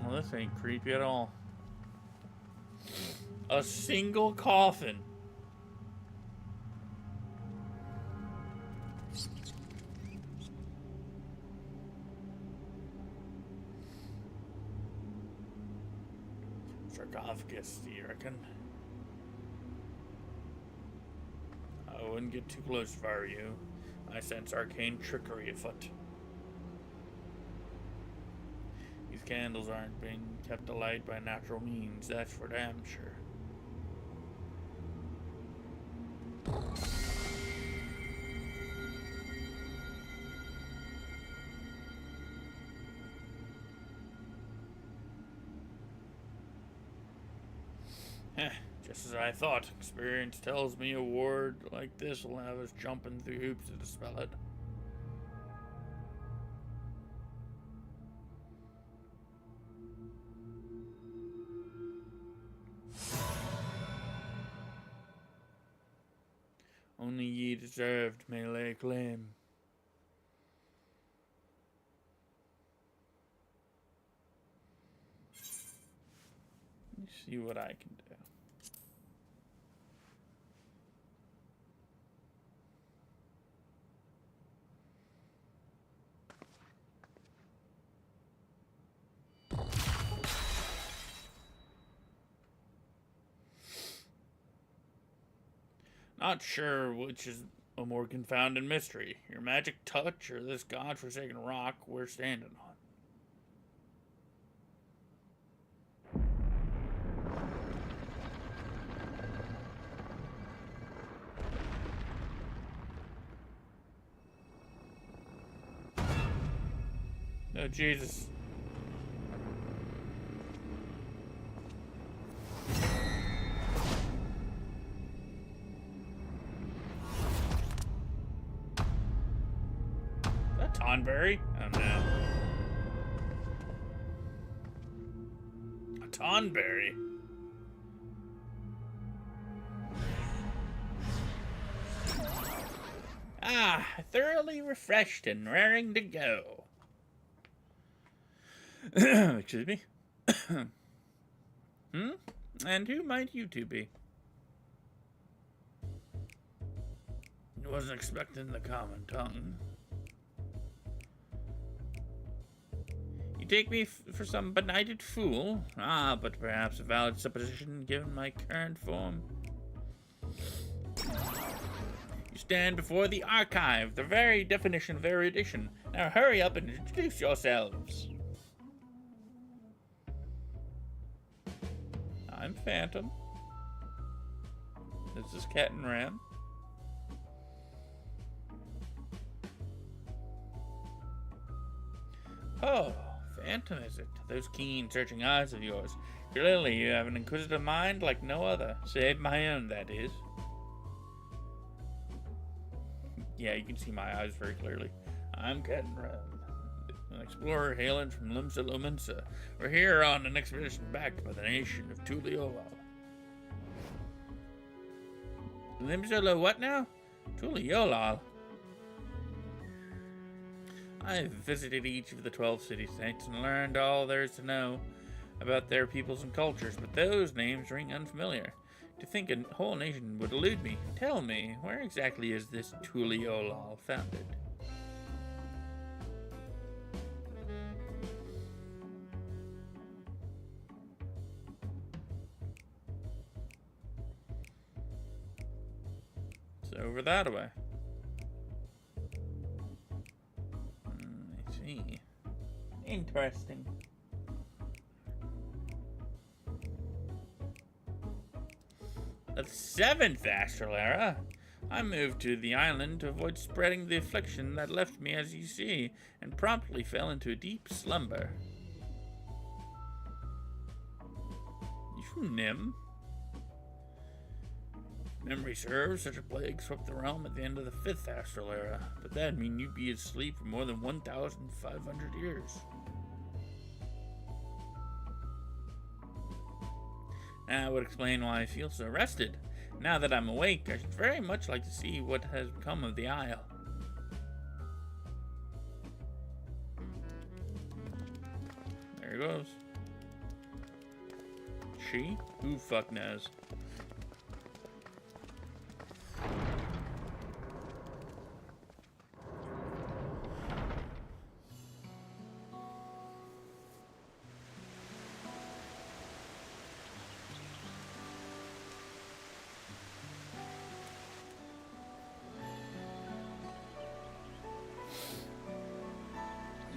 Well, this ain't creepy at all. A single coffin. Sarcophagus, do you reckon? I wouldn't get too close if I were you. I sense arcane trickery afoot. These candles aren't being kept alight by natural means, that's for damn sure. Just as I thought. Experience tells me a ward like this will have us jumping through hoops to dispel it. Only ye deserved may lay claim. Let me see what I can do. Not sure which is a more confounding mystery, your magic touch or this godforsaken rock we're standing on. Oh, Jesus. Tonberry? Oh no. A Tonberry? Ah, thoroughly refreshed and raring to go. Excuse me. And who might you two be? Wasn't expecting the common tongue. You take me for some benighted fool? Ah, but perhaps a valid supposition given my current form. You stand before the archive, the very definition of erudition. Now hurry up and introduce yourselves. I'm Phantom. This is Captain Ram. Oh. Phantom, is it? Those keen, searching eyes of yours. Clearly, you have an inquisitive mind like no other. Save my own, that is. Yeah, you can see my eyes very clearly. I'm Captain Ram. an explorer hailing from Limsa Lominsa. We're here on an expedition backed by the nation of Tuliolal. Limsa Lo what now? Tuliolal. I've visited each of the 12 city-states and learned all there is to know about their peoples and cultures, but those names ring unfamiliar. To think a whole nation would elude me. Tell me, where exactly is this Tuliolal founded? It's over that way. I see. Interesting. The 7th astral era. I moved to the island to avoid spreading the affliction that left me, as you see, and promptly fell into a deep slumber. You Nim? Memory serves, such a plague swept the realm at the end of the 5th astral era, but that'd mean you'd be asleep for more than 1,500 years. That would explain why I feel so rested. Now that I'm awake, I should very much like to see what has become of the Isle. There it goes. She? Who fuck knows?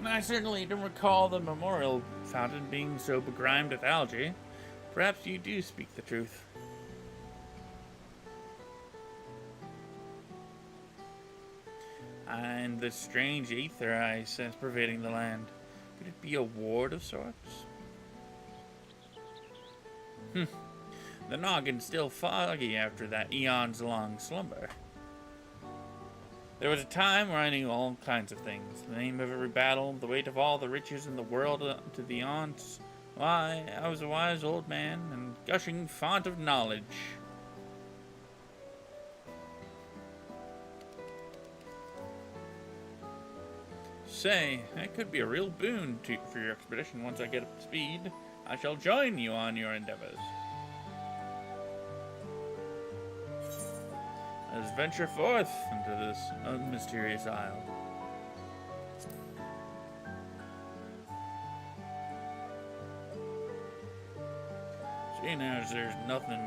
I certainly don't recall the memorial fountain being so begrimed with algae. Perhaps you do speak the truth. And the strange ether I sense pervading the land. Could it be a ward of sorts? The noggin's still foggy after that eons-long slumber. There was a time where I knew all kinds of things. The name of every battle, the weight of all the riches in the world to the aunts. Why, I was a wise old man and gushing font of knowledge. Say, that could be a real boon for your expedition once I get up to speed. I shall join you on your endeavors. Let us venture forth into this mysterious isle. Seeing as there's nothing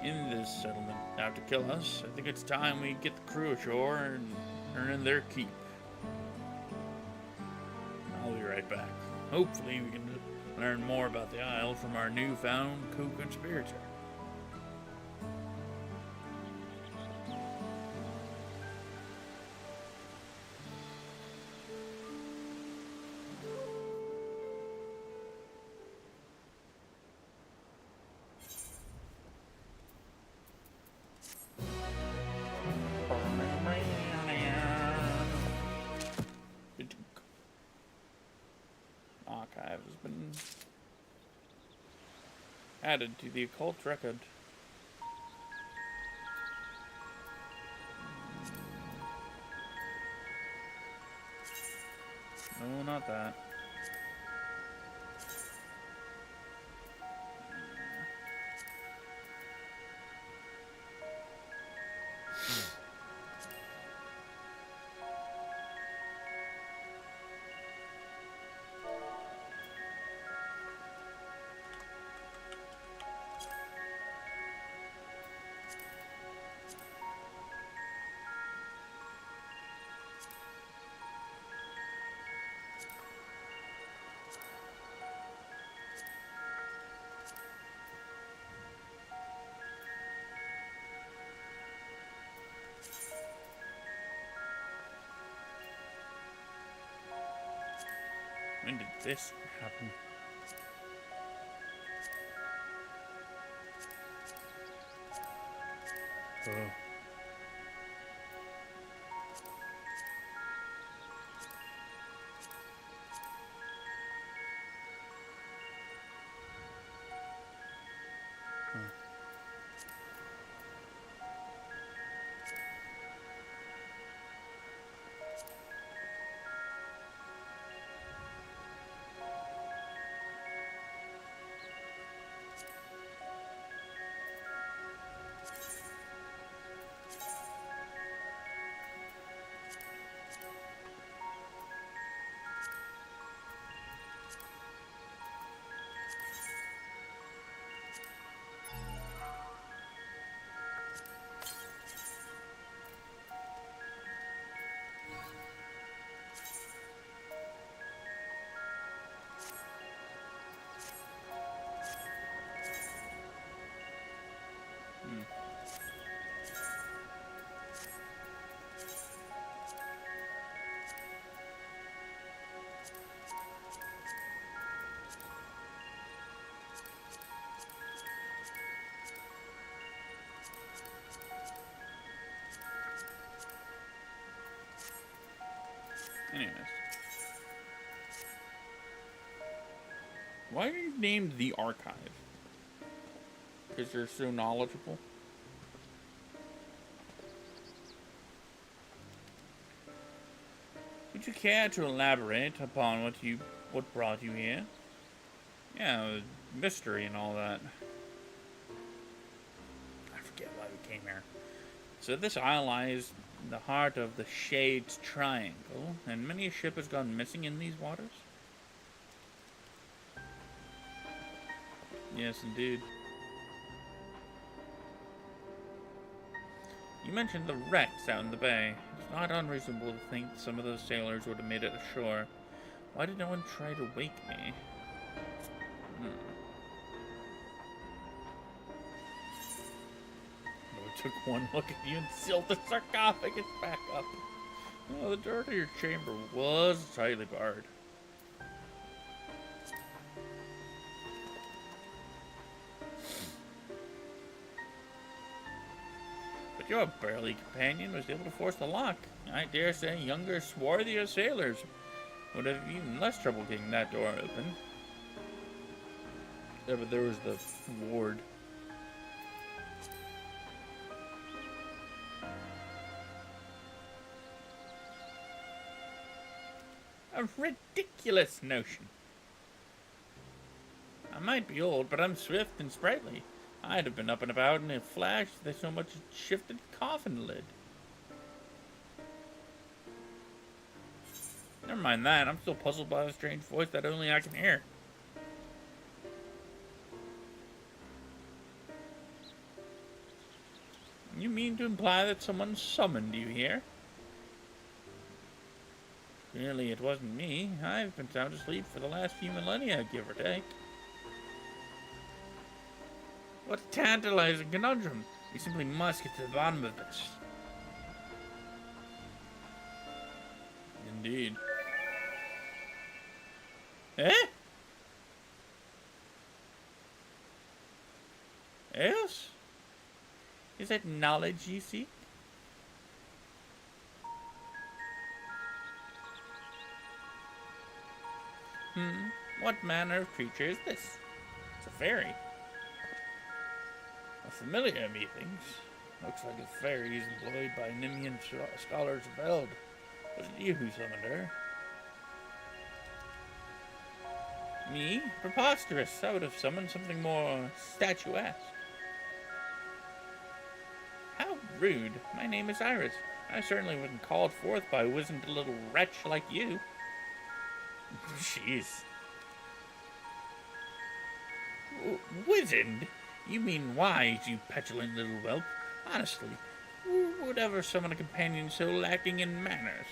in this settlement now to kill us, I think it's time we get the crew ashore and earn in their keep. I'll be right back. Hopefully we can learn more about the isle from our newfound co-conspirator. Archive has been added to the occult record. No, not that. When did this happen? Oh. Why are you named the Archive? Because you're so knowledgeable? Would you care to elaborate upon what brought you here? Yeah, mystery and all that. I forget why we came here. So this isle lies in the heart of the Shades Triangle, and many a ship has gone missing in these waters. Yes, indeed. You mentioned the wrecks out in the bay. It's not unreasonable to think some of those sailors would have made it ashore. Why did no one try to wake me? I took one look at you and sealed the sarcophagus back up. Oh, the door to your chamber was tightly barred. But your burly companion was able to force the lock. I dare say younger, swarthier sailors would have even less trouble getting that door open. Yeah, but there was the ward. A ridiculous notion. I might be old, but I'm swift and sprightly. I'd have been up and about in a flash if they so much as shifted the coffin lid. Never mind that, I'm still puzzled by the strange voice that only I can hear. You mean to imply that someone summoned you here? Clearly it wasn't me. I've been sound asleep for the last few millennia, give or take. What a tantalizing conundrum. We simply must get to the bottom of this. Indeed. Eh? Yes? Is that knowledge you seek? What manner of creature is this? It's a fairy. A familiar, methinks. Looks like a fairy is employed by Nemean scholars of Eld. Was it you who summoned her? Me? Preposterous. I would have summoned something more statuesque. How rude. My name is Iris. I certainly wasn't called forth by a wizened little wretch like you. Jeez. Wizened? You mean wise, you petulant little whelp. Honestly, who would ever summon a companion so lacking in manners?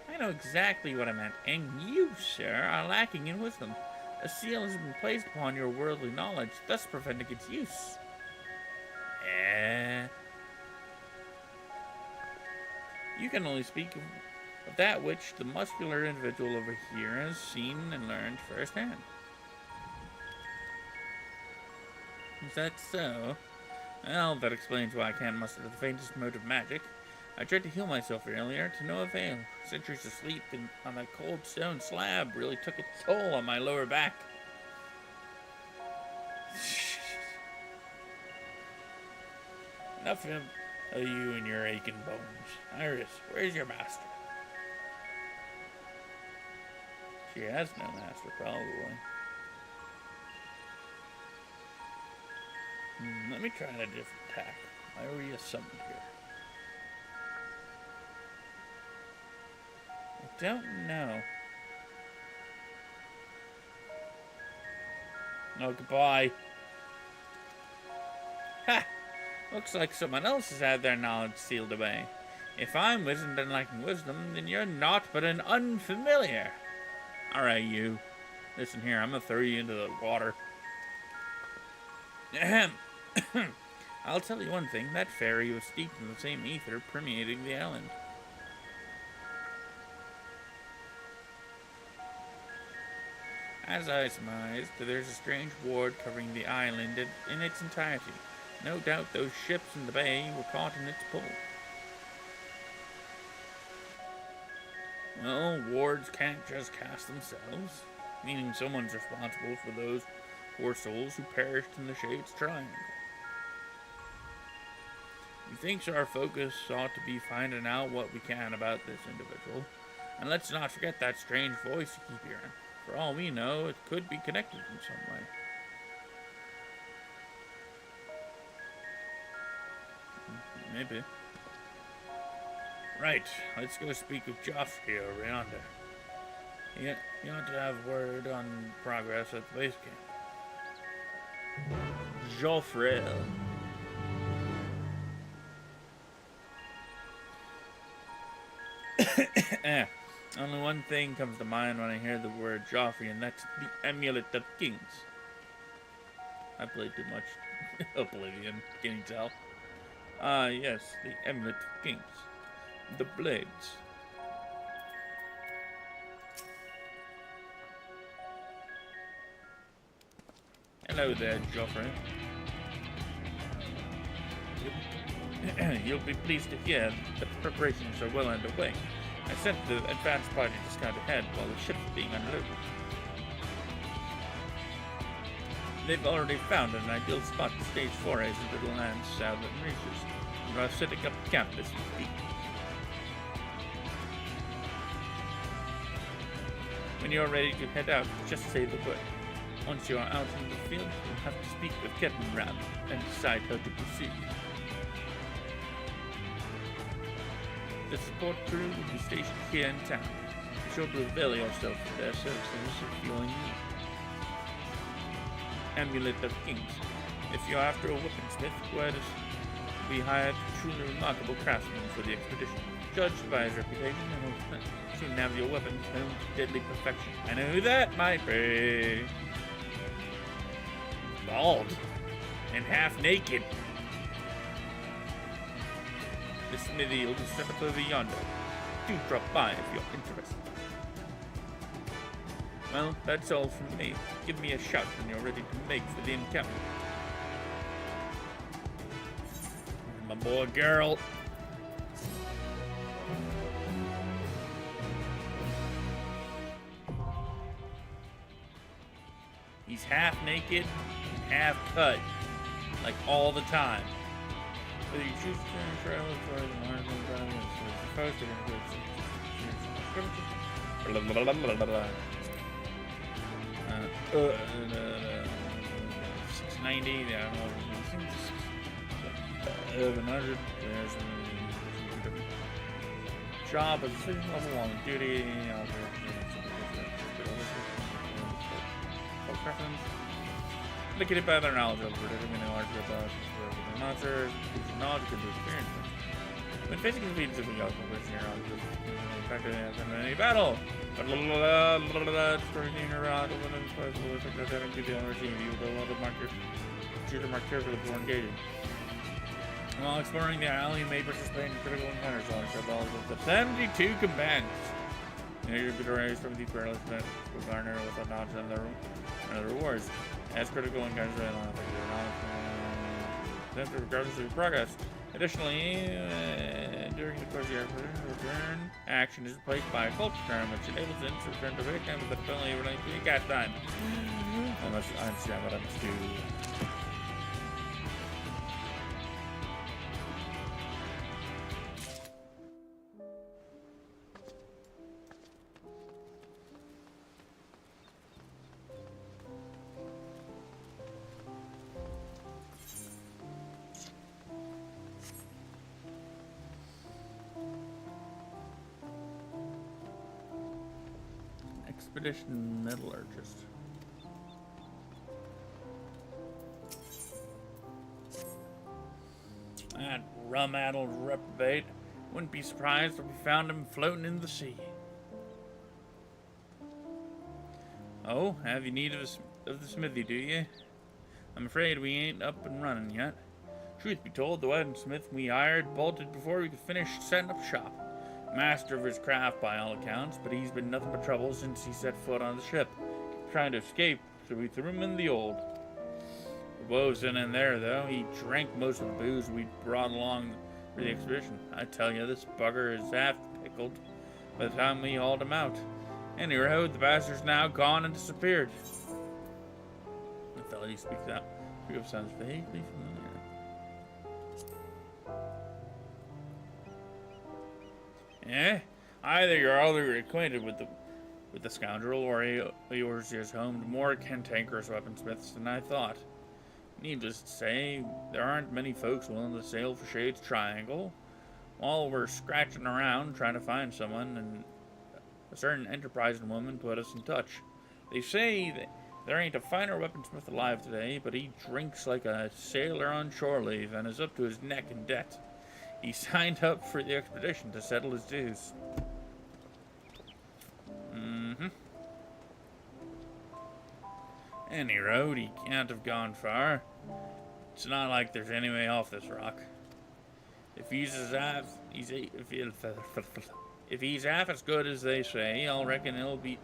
I know exactly what I meant, and you, sir, are lacking in wisdom. A seal has been placed upon your worldly knowledge, thus preventing its use. You can only speak of that which the muscular individual over here has seen and learned firsthand. Is that so? Well, that explains why I can't muster the faintest mode of magic. I tried to heal myself earlier, to no avail. Centuries of sleep on that cold stone slab really took its toll on my lower back. Enough of you and your aching bones. Iris, where's your master? She has no master, probably. Let me try a different tack. Why were you summoned here? I don't know. Oh, goodbye. Ha! Looks like someone else has had their knowledge sealed away. If I'm wizened and lacking wisdom, then you're naught but an unfamiliar. Alright, you. Listen here, I'm gonna throw you into the water. Ahem. I'll tell you one thing, that fairy was steeped in the same ether permeating the island. As I surmised, there's a strange ward covering the island in its entirety. No doubt those ships in the bay were caught in its pull. Well, wards can't just cast themselves. meaning someone's responsible for those poor souls who perished in the Shades Triangle. Methinks our focus ought to be finding out what we can about this individual. And let's not forget that strange voice you keep hearing. For all we know, it could be connected in some way. Maybe. Right, let's go speak with Joffrey over yonder. You ought to have word on progress at the base camp. Joffrey. Only one thing comes to mind when I hear the word Joffrey, and that's the Amulet of Kings. I played too much Oblivion, can you tell? Yes, the Amulet of Kings. The blades. Hello there, Joffrey. You'll be pleased to hear that the preparations are well underway. I sent the advance party to scout ahead while the ship's being unloaded. They've already found an ideal spot to stage forays into the land's southern reaches, and are setting up camp as we speak. When you're ready to head out, just say the word. Once you are out in the field, you'll have to speak with Captain Ram and decide how to proceed. The support crew will be stationed here in town. Be sure to avail yourself of their services if you are in need. Amulet of Kings. If you're after a weaponsmith, word is to be hired truly remarkable craftsmen for the expedition. Judged by his reputation, and will soon have your weapons honed to deadly perfection. I know who that might be. Bald and half naked. The smithy will be set up over yonder. Do drop by if you're interested. Well, that's all from me. Give me a shout when you're ready to make for the encampment. My boy Geralt. He's half naked and half cut. Like all the time. Whether you choose to turn trail for the marginal value of the post, you're going to go 690, I don't know, 1100, there's a job as a citizen level on duty, preference, indicated by their knowledge of determining large about monsters, knowledge could be experienced. When facing the feats of the young person, you're on the fact that in any battle. Destroying your rod, when it's possible, it's like having to the owner team, you will allow the marker, shooter mark carefully before engaging. While exploring the island, you may participate in critical encounters on battles with the 72 combatants. You could raise from the perilous event to garner with a knowledge and the rewards. As critical encounters are on effective regardless of your progress. Additionally, during the course of your return action is replaced by a culture term, which enables it to return to victims with the penalty relating to the cast time. I must understand what I must do. Expedition Metallurgist. That rum-addled reprobate. Wouldn't be surprised if we found him floating in the sea. Oh, have you need of the smithy, do you? I'm afraid we ain't up and running yet. Truth be told, the weaponsmith we hired bolted before we could finish setting up shop. Master of his craft by all accounts, but he's been nothing but trouble since he set foot on the ship. Trying to escape, so we threw him in the old. The woes in there, though. He drank most of the booze we brought along for the expedition. I tell you, this bugger is half pickled by the time we hauled him out. Any road, the bastard's now gone and disappeared. The fellow who speaks out. Sounds vaguely familiar. Eh? Either you're already acquainted with the scoundrel, or yours is home to more cantankerous weaponsmiths than I thought. Needless to say, there aren't many folks willing to sail for Shade's Triangle. While we're scratching around trying to find someone, and a certain enterprising woman put us in touch. They say that there ain't a finer weaponsmith alive today, but he drinks like a sailor on shore leave and is up to his neck in debt. He signed up for the expedition to settle his dues. Any road, he can't have gone far. It's not like there's any way off this rock. If he's half as good as they say, I'll reckon it'll be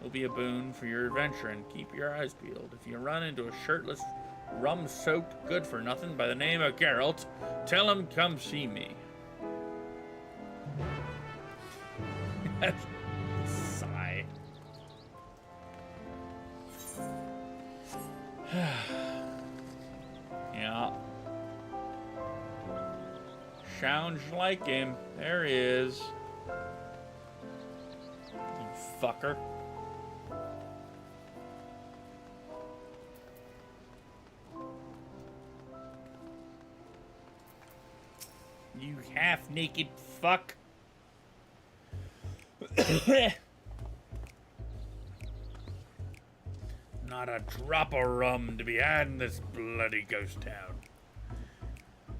a boon for your adventure, and keep your eyes peeled. If you run into a shirtless, rum-soaked good-for-nothing by the name of Geralt, tell him come see me. Sigh. Yeah. Sounds like him. There he is. You fucker. You half-naked fuck. Not a drop of rum to be had in this bloody ghost town.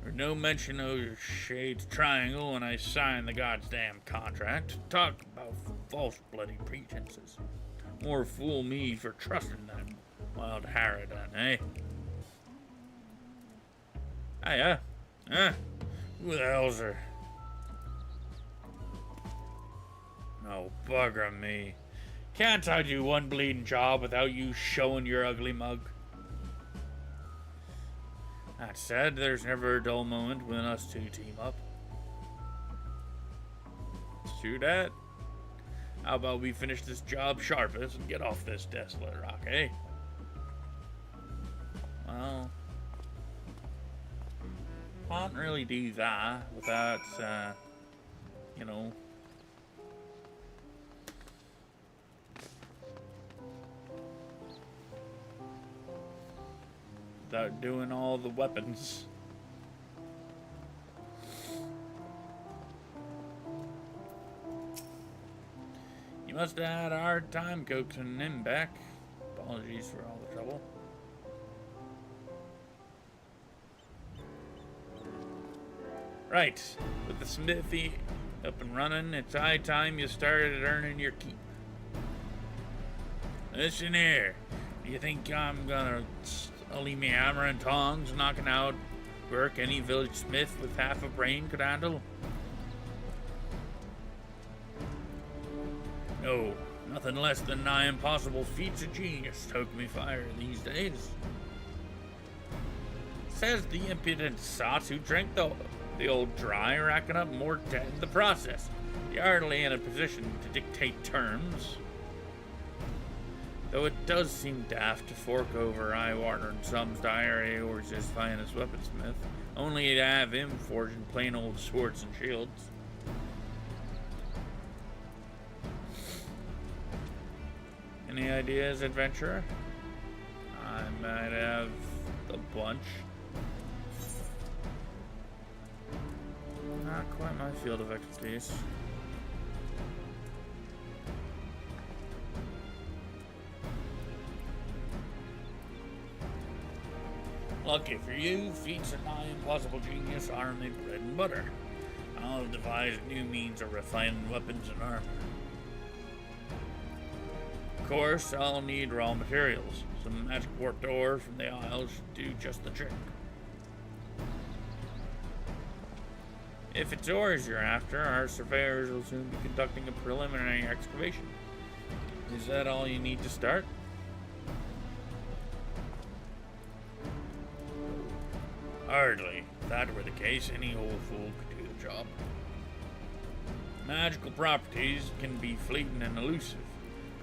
There's no mention of Shade's Triangle when I signed the goddamn contract. Talk about false bloody pretenses. More fool me for trusting that wild harridan, eh? Hiya. Huh? Who the hell's her? Oh, bugger me. Can't I do one bleeding job without you showing your ugly mug? That said, there's never a dull moment when us two team up. Let's do that. How about we finish this job sharpest and get off this desolate rock, eh? Well, can't really do that without, you know, without doing all the weapons. You must have had a hard time coaxing him back. Apologies for all the trouble. Right, with the smithy up and running, it's high time you started earning your keep. Listen here, do you think I'm gonna leave me hammer and tongs knocking out work any village smith with half a brain could handle? No, nothing less than nigh impossible feats of genius stoke me fire these days. Says the impudent sots who drank the old dry, racking up more debt in the process. You're hardly in a position to dictate terms. Though it does seem daft to fork over eye-watering sums to hire Eor's finest weaponsmith, only to have him forging plain old swords and shields. Any ideas, adventurer? I might have a bunch. Not quite my field of expertise. Lucky for you, feats of nigh impossible genius are my bread and butter. I'll devise new means of refining weapons and armor. Of course, I'll need raw materials. Some magic warped ore from the Isles should do just the trick. If it's ores you're after, our surveyors will soon be conducting a preliminary excavation. Is that all you need to start? Hardly. If that were the case, any old fool could do the job. Magical properties can be fleeting and elusive.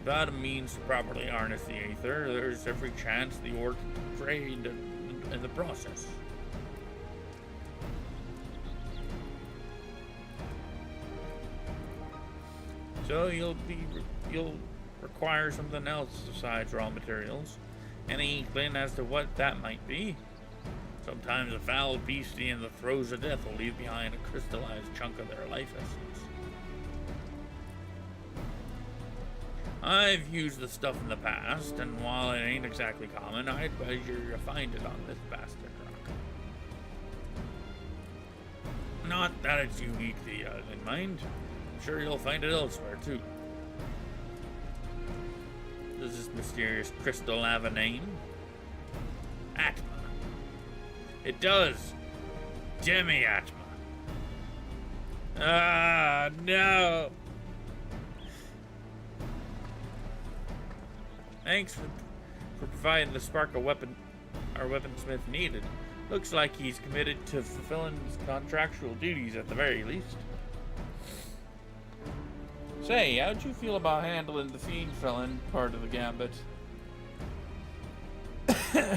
Without a means to properly harness the Aether, there's every chance the Orc drained in the process. So you'll require something else besides raw materials. Any inkling as to what that might be? Sometimes a foul beastie in the throes of death will leave behind a crystallized chunk of their life essence. I've used the stuff in the past, and while it ain't exactly common, I advise you to find it on this bastard rock. Not that it's uniquely in mind. I'm sure you'll find it elsewhere, too. Does this mysterious crystal have a name? Atma. It does. Demi-Atma. Ah, no. Thanks for providing the spark of weapon our weaponsmith needed. Looks like he's committed to fulfilling his contractual duties at the very least. Say, how'd you feel about handling the fiend felon part of the gambit?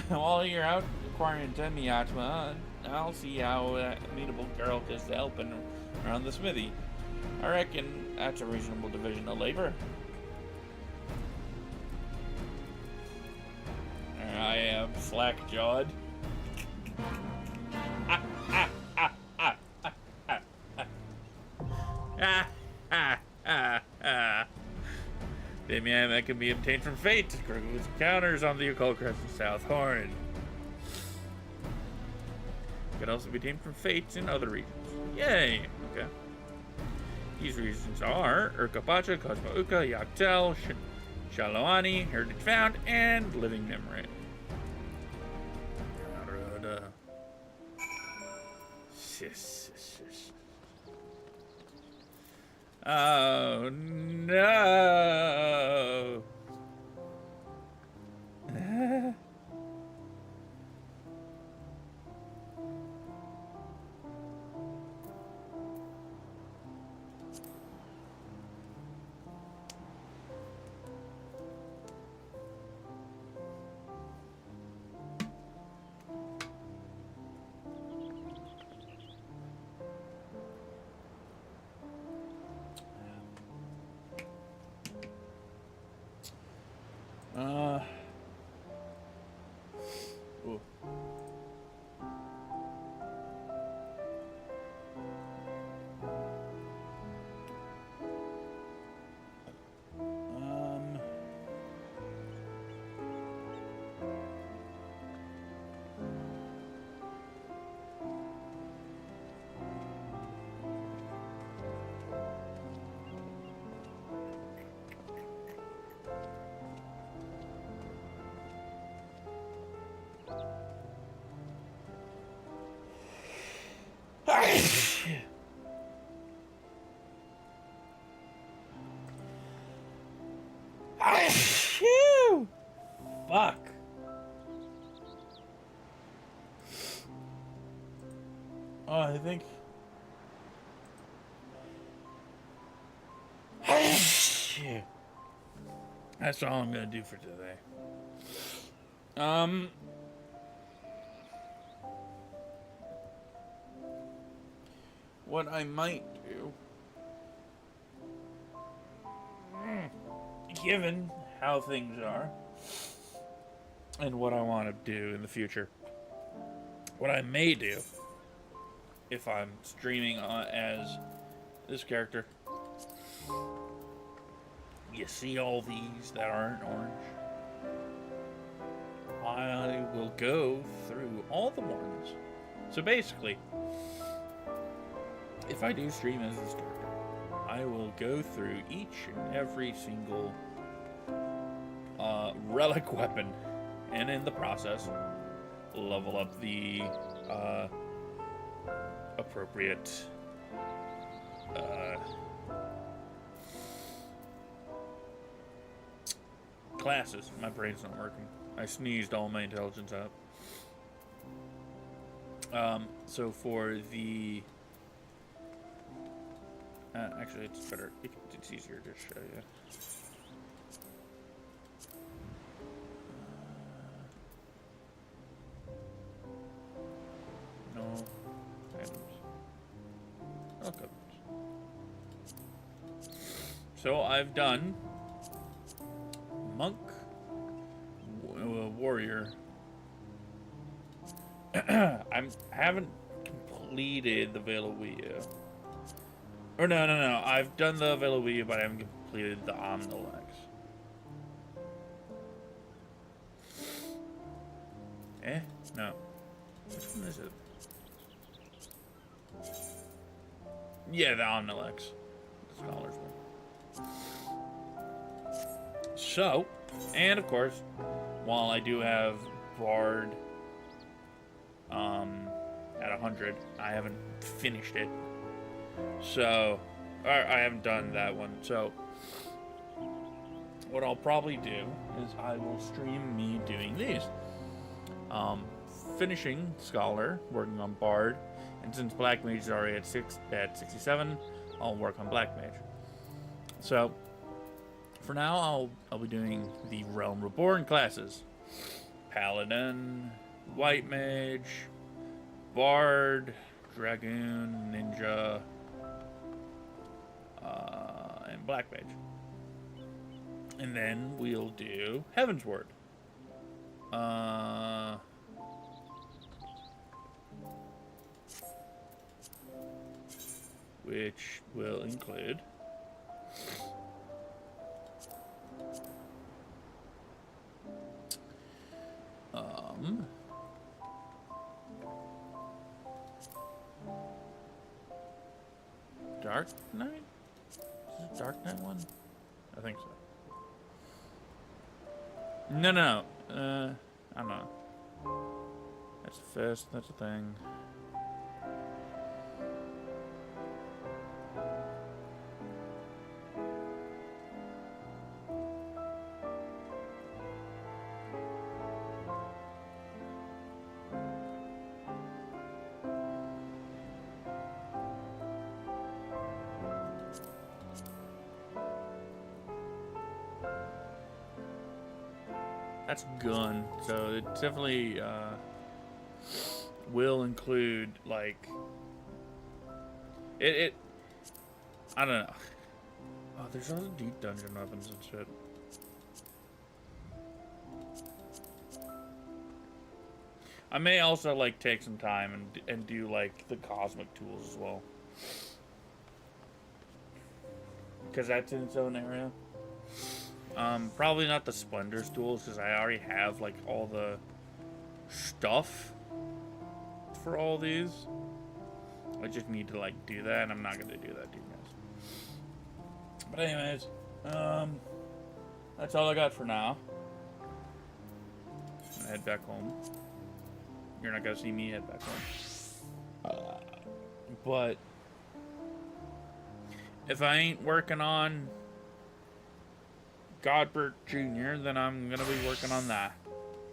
While you're out acquiring Demi-Atma, I'll see how amenable girl is to helping around the smithy. I reckon that's a reasonable division of labor. I am slack-jawed. Demi-Atma can be obtained from fate with encounters on the occult crest of South Horn. Can also be obtained from fates in other regions. Yay! Okay. These regions are Urkapacha, Cosmo Uka, Yaktel, Shaloani, Heritage Found, and Living Memory. Oh no! Ooh. Fuck. Oh, I think. That's all I'm gonna do for today. What I might do, given how things are, and what I want to do in the future, what I may do, if I'm streaming as this character, you see all these that aren't orange? I will go through all the ones. So basically, if I do stream as this character, I will go through each and every single relic weapon, and in the process, level up the appropriate classes. My brain's not working. I sneezed all my intelligence out. So for the actually, it's better. It's easier to show you. So I've done monk, warrior. I haven't completed the Veil of Wii. Or no. I've done the Veil of Wii, but I haven't completed the Omnilex. No. Which one is it? Yeah, the Omnilex. The Scholar's one. So, and of course, while I do have Bard at 100, I haven't finished it. So, I haven't done that one. So, what I'll probably do is I will stream me doing these. Finishing Scholar, working on Bard, and since Black Mage is already at 67, I'll work on Black Mage. So, for now, I'll be doing the Realm Reborn classes: Paladin, White Mage, Bard, Dragoon, Ninja, and Black Mage. And then we'll do Heavensward. Which will include Dark Knight? Is it Dark Knight one? I think so. No. I don't know. That's a fist, that's a thing. That's gun, so it definitely will include, like, it I don't know. Oh, there's all the deep dungeon weapons and shit. I may also, like, take some time and do, like, the cosmic tools as well, because that's in its own area. Probably not the Splendor tools, because I already have, like, all the stuff for all these. I just need to, like, do that, and I'm not going to do that to you guys. But anyways, that's all I got for now. I'm gonna head back home. You're not going to see me head back home. But if I ain't working on Godbert Jr., then I'm going to be working on that.